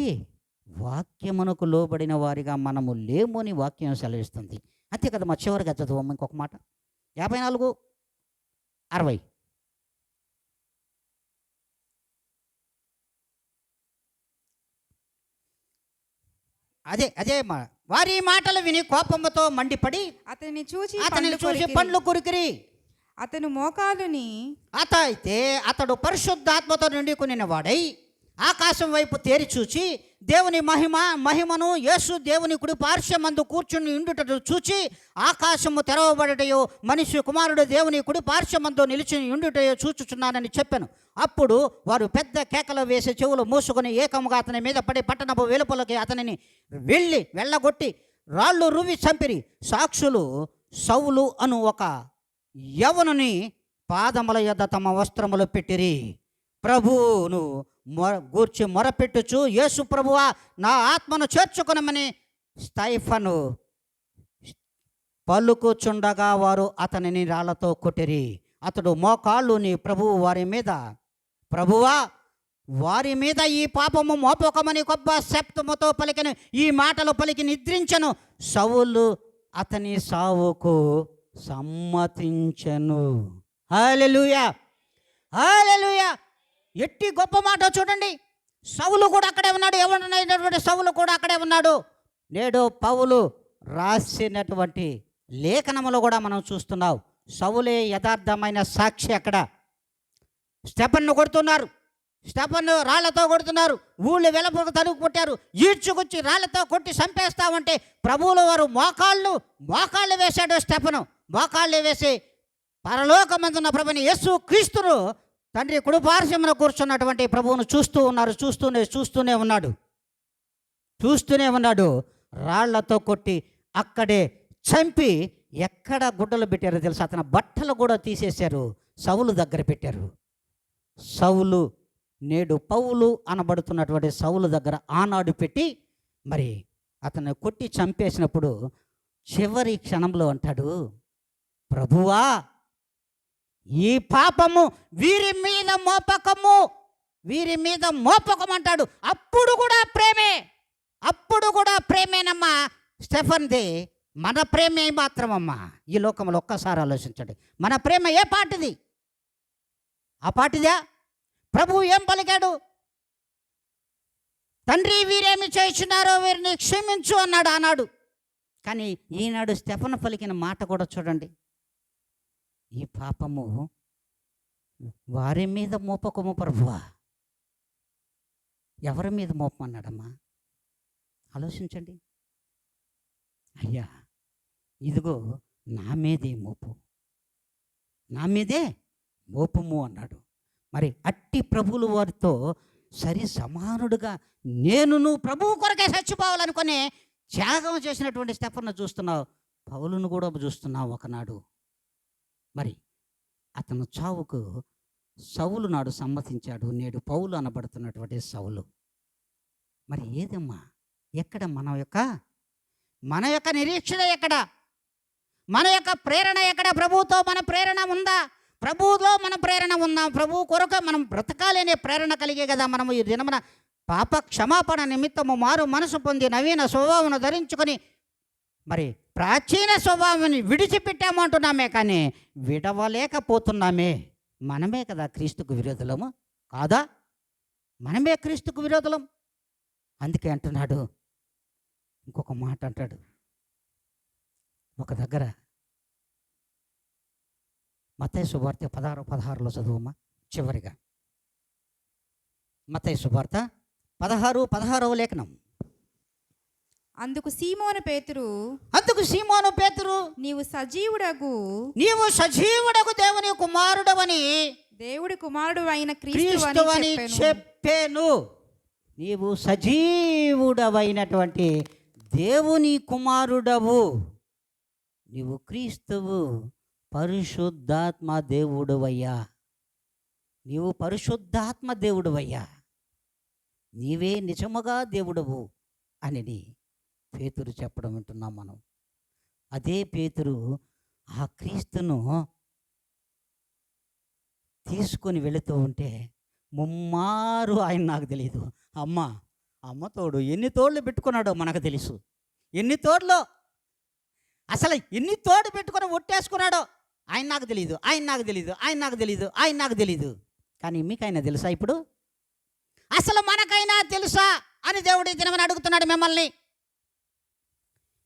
వాక్యమునకు లోబడిన వారిగా మనము లేము అని వాక్యం సెలవిస్తుంది. అంతే కదా. మా చివరిగా చదువు ఇంకొక మాట, 54:60. అదే వారి మాటలు విని కోపముతో మండిపడి అతన్ని చూసి పండ్లు కొరికిరి. అతను మోకాలుని అతడు పరిశుద్ధాత్మతో నిండుకుని వాడై ఆకాశం వైపు తేరి చూచి దేవుని మహిమను యేసు దేవుని కుడి పార్శ్వమందు కూర్చుని ఉండుటను చూచి ఆకాశము తెరవబడటయో మనిషి కుమారుడు దేవుని కుడి పార్శ్వమందు నిలిచి ఉండుటయో చూచుచున్నానని చెప్పాను. అప్పుడు వారు పెద్ద కేకలు వేసి చెవులు మూసుకొని ఏకముగా అతని మీద పడి పట్టణపు వెలుపలకి అతనిని వెళ్ళగొట్టి రాళ్ళు రువి చంపిరి. సాక్షులు సౌలు అను ఒక యవనుని పాదముల యొద్ద తమ వస్త్రములు పెట్టిరి. ప్రభువును గూర్చి మొరపెట్టుచు, యేసు ప్రభువా నా ఆత్మను చేర్చుకునమని స్టెఫను పలుకుచుండగా వారు అతనిని రాళ్లతో కొట్టిరి. అతడు మోకాళ్ళుని ప్రభువా వారి మీద ఈ పాపము మోపకమని గొప్ప శబ్దముతో పలికిన ఈ మాటలు పలికి నిద్రించను. సౌలు అతని సావుకు సమ్మతించెను. హల్లెలూయా, హల్లెలూయా. ఎట్టి గొప్ప మాట చూడండి. సౌలు కూడా అక్కడే ఉన్నాడు. ఎవరినైనటువంటి సౌలు కూడా అక్కడే ఉన్నాడు. నేడు పౌలు రాసినటువంటి లేఖనములో కూడా మనం చూస్తున్నాం. సౌలే యథార్థమైన సాక్షి. అక్కడ స్టెఫన్ను కొడుతున్నారు. స్టెఫన్ను రాళ్లతో కొడుతున్నారు. ఊళ్ళు వెలపుకు తలుపు కొట్టారు. ఈడ్చుకొచ్చి రాళ్లతో కొట్టి చంపేస్తామంటే ప్రభువుల వారు మోకాళ్ళు వేశాడు. స్టెఫను మోకాళ్ళు వేసి పరలోకమందున్న ప్రభుని యేసు క్రీస్తును తండ్రి కుడిపార్శ్వమున కూర్చున్నటువంటి ప్రభువును చూస్తూనే ఉన్నాడు. రాళ్లతో కొట్టి అక్కడే చంపి ఎక్కడ గుడ్డలు పెట్టారో తెలుసు. అతని బట్టలు కూడా తీసేశారు. సౌలు దగ్గర పెట్టారు. సౌలు నేడు పౌలు అనబడుతున్నటువంటి సౌలు దగ్గర ఆనాడు పెట్టి మరి అతను కొట్టి చంపేసినప్పుడు చివరి క్షణంలో అంటాడు, ప్రభువా ఈ పాపము వీరి మీద మోపకము అంటాడు. అప్పుడు కూడా ప్రేమేనమ్మా స్టెఫన్ది. మన ప్రేమ ఏ మాత్రమమ్మా ఈ లోకంలో ఒక్కసారి ఆలోచించండి. మన ప్రేమ ఏ పాటిది? ఆ పాటిదా? ప్రభువు ఏం పలికాడు? తండ్రి వీరేమి చేస్తున్నారో వీరిని క్షమించు అన్నాడు ఆనాడు. కానీ ఈనాడు స్టెఫను పలికిన మాట కూడా చూడండి. ఈ పాపము వారి మీద మోపకము ప్రభువా. ఎవరి మీద మోపమన్నాడమ్మా? ఆలోచించండి. అయ్యా ఇదిగో నా మీదే మోపము అన్నాడు. మరి అట్టి ప్రభువుల వారితో సరి సమానుడుగా నేను ప్రభువు కొరకే చచ్చిపోవాలనుకుని త్యాగం చేసినటువంటి స్టెఫన్ను చూస్తున్నావు, పౌలును కూడా చూస్తున్నావు ఒకనాడు. మరి అతను చావుకు సౌలు నాడు సమ్మతించాడు, నేడు పౌలు అనబడుతున్నటువంటి సౌలు. మరి ఏదమ్మా, ఎక్కడ మన యొక్క నిరీక్షణ ఎక్కడ, మన యొక్క ప్రేరణ ఎక్కడ? ప్రభువుతో మన ప్రేరణ ఉందా? ప్రభువులో మన ప్రేరణ ఉందా? ప్రభువు కొరకు మనం బ్రతకాలనే ప్రేరణ కలిగే కదా మనము ఈ దినమున పాప క్షమాపణ నిమిత్తము మారు మనసు పొంది నవీన స్వభావం ధరించుకొని మరి ప్రాచీన స్వభావాన్ని విడిచిపెట్టాము అంటున్నామే, కానీ విడవలేకపోతున్నామే. మనమే కదా క్రీస్తుకు విరోధులము కాదా? మనమే క్రీస్తుకు విరోధులం. అందుకే అంటున్నాడు, ఇంకొక మాట అంటాడు ఒక దగ్గర, మత్తయి సువార్త 16:16 చదువమ్మా చివరిగా. మత్తయి సువార్త 16:16 లేఖనం. అందుకు సీమోను పేతురు, నీవు సజీవుడగు దేవుని కుమారుడవని దేవుడి కుమారుడు అయిన క్రీస్తు అని చెప్పాను. నీవు సజీవుడవైనటువంటి దేవుని కుమారుడవు, నీవు క్రీస్తువు, పరిశుద్ధాత్మ దేవుడువయ్యా, నీవు పరిశుద్ధాత్మ దేవుడువయ్యా, నీవే నిజముగా దేవుడవు అని పేతురు చెప్పడం వింటున్నాం మనం. అదే పేతురు ఆ క్రీస్తును తీసుకొని వెళుతూ ఉంటే ముమ్మారు ఆయన నాకు తెలియదు, అమ్మ తోడు ఎన్ని తోళ్ళు పెట్టుకున్నాడో మనకు తెలుసు. ఎన్ని తోడులో అసలు ఎన్ని తోడు పెట్టుకొని ఒట్టేసుకున్నాడో ఆయన నాకు తెలియదు. కానీ మీకైనా తెలుసా? ఇప్పుడు అసలు మనకైనా తెలుసా అని దేవుడు ఈ దినమని అడుగుతున్నాడు మిమ్మల్ని.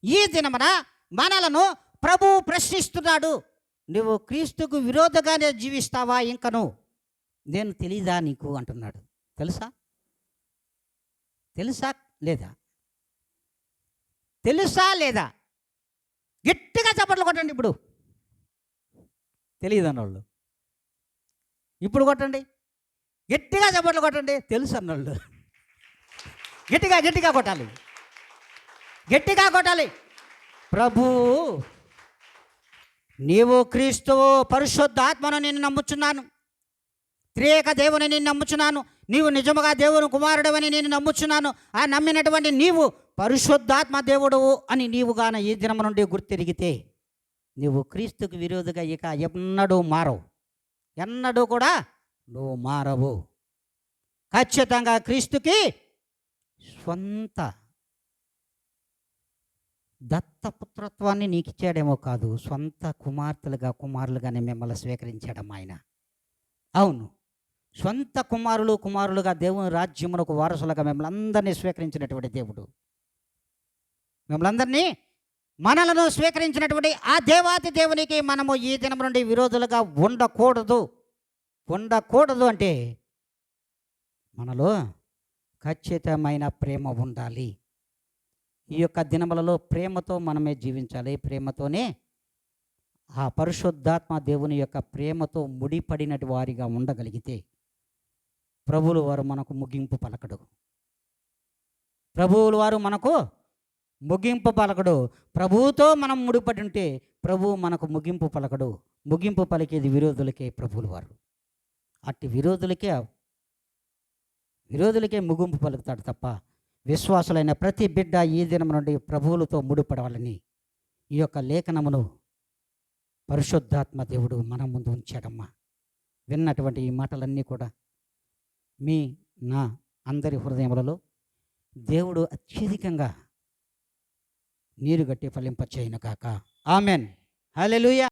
ఈ దినమన మనలను ప్రభువు ప్రశ్నిస్తున్నాడు, నువ్వు క్రీస్తుకు విరోధంగానే జీవిస్తావా ఇంకను? నేను తెలీదా నీకు అంటున్నాడు. తెలుసా లేదా? గట్టిగా చప్పట్లు కొట్టండి. ఇప్పుడు తెలియదు అన్నోళ్ళు ఇప్పుడు కొట్టండి, గట్టిగా చప్పట్లు కొట్టండి. తెలుసు అన్నోళ్ళు గట్టిగా కొట్టాలి. ప్రభు, నీవు క్రీస్తువు, పరిశుద్ధాత్మను నేను నమ్ముచున్నాను, త్రియేక దేవుని నేను నమ్ముచున్నాను, నీవు నిజముగా దేవుని కుమారుడవని నేను నమ్ముచున్నాను. ఆ నమ్మినటువంటి నీవు పరిశుద్ధాత్మ దేవుడవు అని నీవుగాన ఈ దినం నుండి గుర్తిరిగితే నీవు క్రీస్తుకు విరోధిగా ఇక ఎన్నడూ కూడా నువ్వు మారవు. ఖచ్చితంగా క్రీస్తుకి స్వంత దత్తపుత్రత్వాన్ని నీకు ఇచ్చాడేమో కాదు, సొంత కుమారులుగానే మిమ్మల్ని స్వీకరించాడమ్మా ఆయన. అవును, సొంత కుమారులుగా దేవుని రాజ్యమునకు వారసులుగా మిమ్మల్ని అందరినీ స్వీకరించినటువంటి దేవుడు, మిమ్మల్ని మనలను స్వీకరించినటువంటి ఆ దేవాతి దేవునికి మనము ఈ దినం నుండి విరోధులుగా ఉండకూడదు అంటే మనలో ఖచ్చితమైన ప్రేమ ఉండాలి. ఈ యొక్క దినములలో ప్రేమతో మనమే జీవించాలి. ప్రేమతోనే ఆ పరిశుద్ధాత్మ దేవుని యొక్క ప్రేమతో ముడిపడినటి వారిగా ఉండగలిగితే ప్రభువుల వారు మనకు ముగింపు పలకడు. ప్రభువుతో మనం ముడిపడి ఉంటే ప్రభువు మనకు ముగింపు పలకడు. ముగింపు పలికేది విరోధులకే ప్రభువుల వారు. అట్టి విరోధులకే ముగింపు పలుకుతాడు తప్ప విశ్వాసులైన ప్రతి బిడ్డ ఈ దినం నుండి ప్రభువులతో ముడిపడవాలని ఈ యొక్క లేఖనమును పరిశుద్ధాత్మ దేవుడు మన ముందు ఉంచాడమ్మా. విన్నటువంటి ఈ మాటలన్నీ కూడా నా అందరి హృదయములలో దేవుడు అత్యధికంగా నీరు గట్టి ఫలింపచేయును కాక. ఆమెన్. హల్లెలూయా.